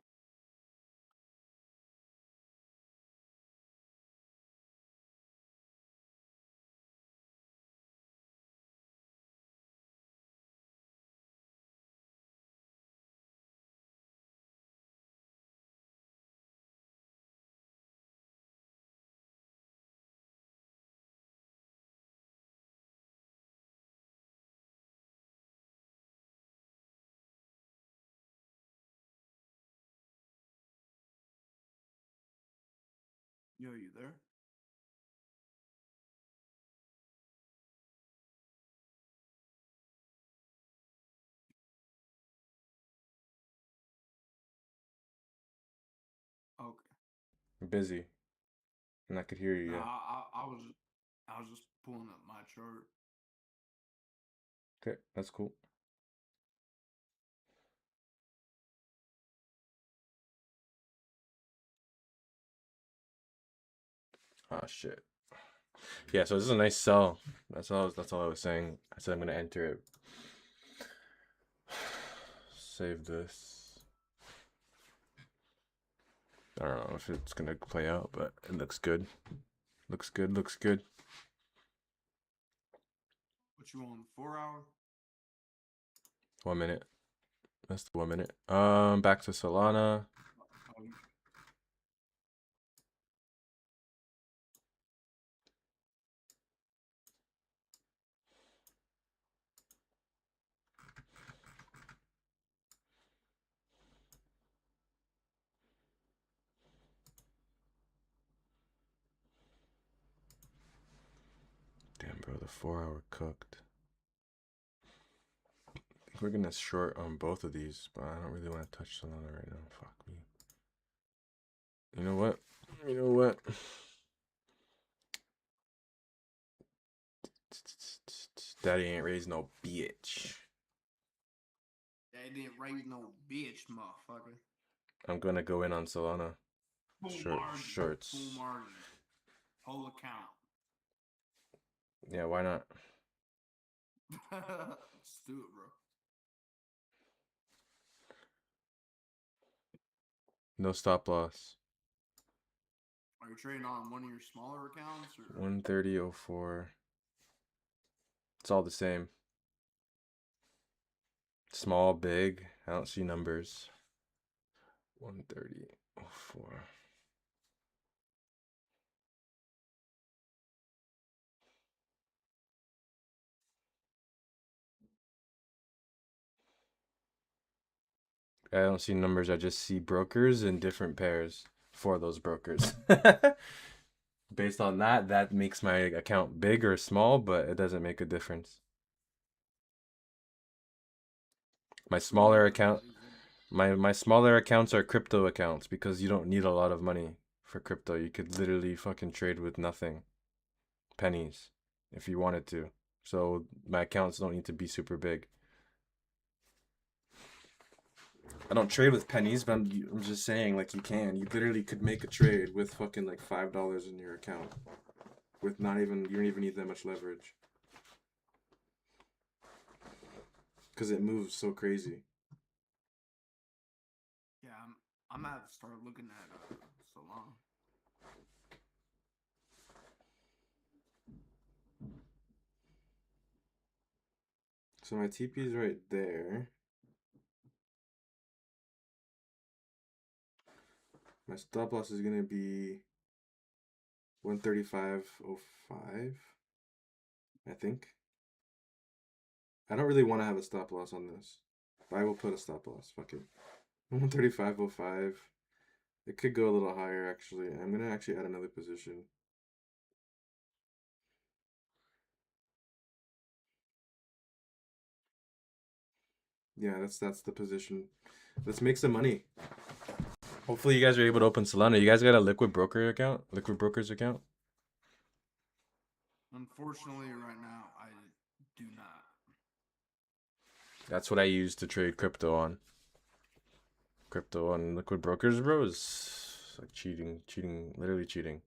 Yo, you there? Okay. I'm busy, and I could hear you. No, Yeah. I was just pulling up my chart. Okay, that's cool. Oh shit. Yeah, so this is a nice sell. That's all I was saying. I said I'm gonna enter it. Save this. I don't know if it's gonna play out, but it looks good. Looks good, looks good. What you on, 4 hour? 1 minute. That's the 1 minute. Back to Solana. Oh, Damn, bro, the 4 hour cooked. We're gonna short on both of these, but I don't really want to touch Solana right now. Fuck me. You know what? You know what? Daddy ain't raised no bitch. they didn't raise no bitch, motherfucker. I'm gonna go in on Solana. Full Short, margin. shorts. Full margin. Whole account. Yeah, why not? Let's do it, bro. No stop loss. Are you trading on one of your smaller accounts? Or? 130.04. It's all the same. Small, big. I don't see numbers. 130.04. I don't see numbers. I just see brokers and different pairs for those brokers. Based on that, that makes my account big or small, but it doesn't make a difference. My smaller account, my smaller accounts are crypto accounts because you don't need a lot of money for crypto. You could literally fucking trade with nothing, pennies, if you wanted to. So my accounts don't need to be super big. I don't trade with pennies, but I'm just saying, like, you can. You literally could make a trade with fucking like $5 in your account, with not even, you don't even need that much leverage, because it moves so crazy. Yeah, I'm gonna have to start looking at Solana. So my TP is right there. My stop loss is gonna be 135.05, I think. I don't really want to have a stop loss on this, but I will put a stop loss. Fuck it. 135.05. It could go a little higher, actually. I'm gonna actually add another position. Yeah, that's the position. Let's make some money. Hopefully you guys are able to open Solana. You guys got a liquid broker account? Liquid brokers account? Unfortunately, right now, I do not. That's what I use to trade crypto on. Crypto on liquid brokers, bro, is like cheating, literally cheating.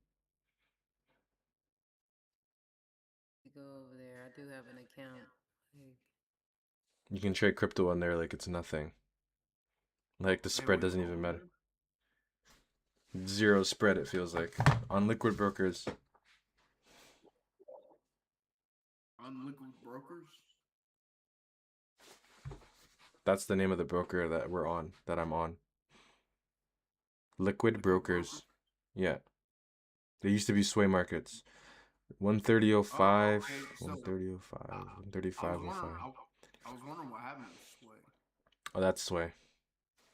Go over there. I do have an account. You can trade crypto on there like it's nothing. Like the spread doesn't even matter. Zero spread, it feels like, on liquid brokers. On liquid brokers? That's the name of the broker that we're on, that I'm on. Liquid brokers. Yeah. They used to be sway markets. 130.05, 130.05, 135.05. I was wondering what happened to Sway. Oh, that's sway.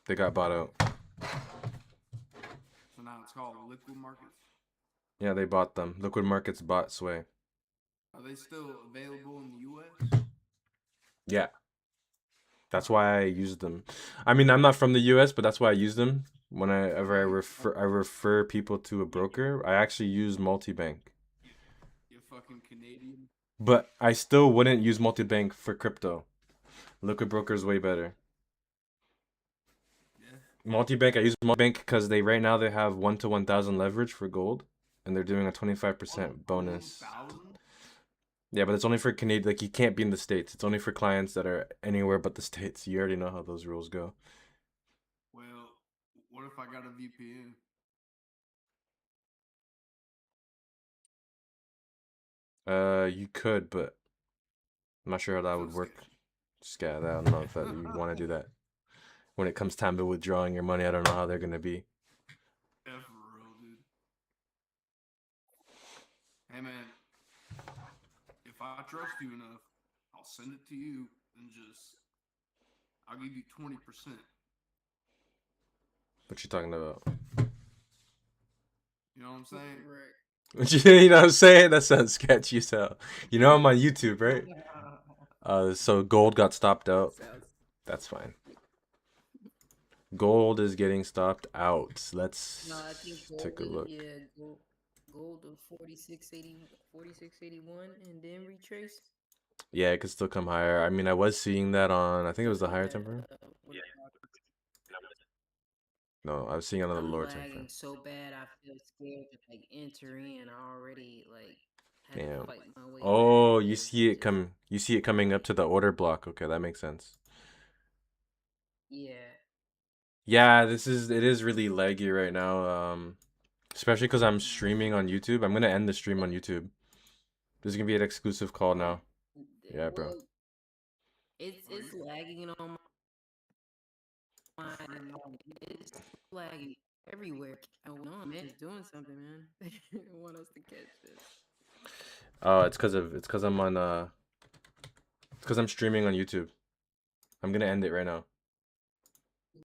They got bought out. So now it's called Liquid Markets? Yeah, they bought them. Liquid markets bought sway. Are they still available in the U.S.? Yeah. That's why I used them. I mean, I'm not from the US, but that's why I use them. Whenever I refer people to a broker, I actually use multi-bank. You're fucking Canadian. But I still wouldn't use multi-bank for crypto. Liquid broker is way better. Yeah. Multi-bank, I use multi-bank because right now they have 1 to 1,000 leverage for gold, and they're doing a 25% bonus. 1,000? Yeah, but it's only for Canadian. Like, you can't be in the States. It's only for clients that are anywhere but the States. You already know how those rules go. Well, what if I got a VPN? You could, but I'm not sure how that Feel would work. sketchy. Just yeah, I don't know if that you want to do that. When it comes time to withdrawing your money, I don't know how they're gonna be. Yeah, for real, dude. Hey man, if I trust you enough, I'll send it to you and I'll give you 20%. What you talking about? You know what I'm saying? Right. You know what I'm saying? That sounds sketchy as hell. You know I'm on YouTube, right? So gold got stopped out. Sounds. That's fine. Gold is getting stopped out. Let's No, I think gold take a is, look. yeah, gold of 4681 and then retrace. Yeah, it could still come higher. I mean, I was seeing that on, I think it was the higher time frame. Yeah. No, I was seeing it on the I'm lower time lagging frame. so bad. I feel scared to like enter in. I already like had to Damn. fight my way Oh, back you because see it it just you see it coming up to the order block. Okay, that makes sense. yeah. Yeah, it is really laggy right now. Especially because I'm Nah, streaming on YouTube. I'm gonna end the stream on YouTube. This is gonna be an exclusive call now. Yeah, bro. Well, it's lagging on my it's lagging everywhere. Oh no, man, it's doing something, man. They want us to catch this. Oh, it's because I'm on it's because I'm streaming on YouTube. I'm gonna end it right now.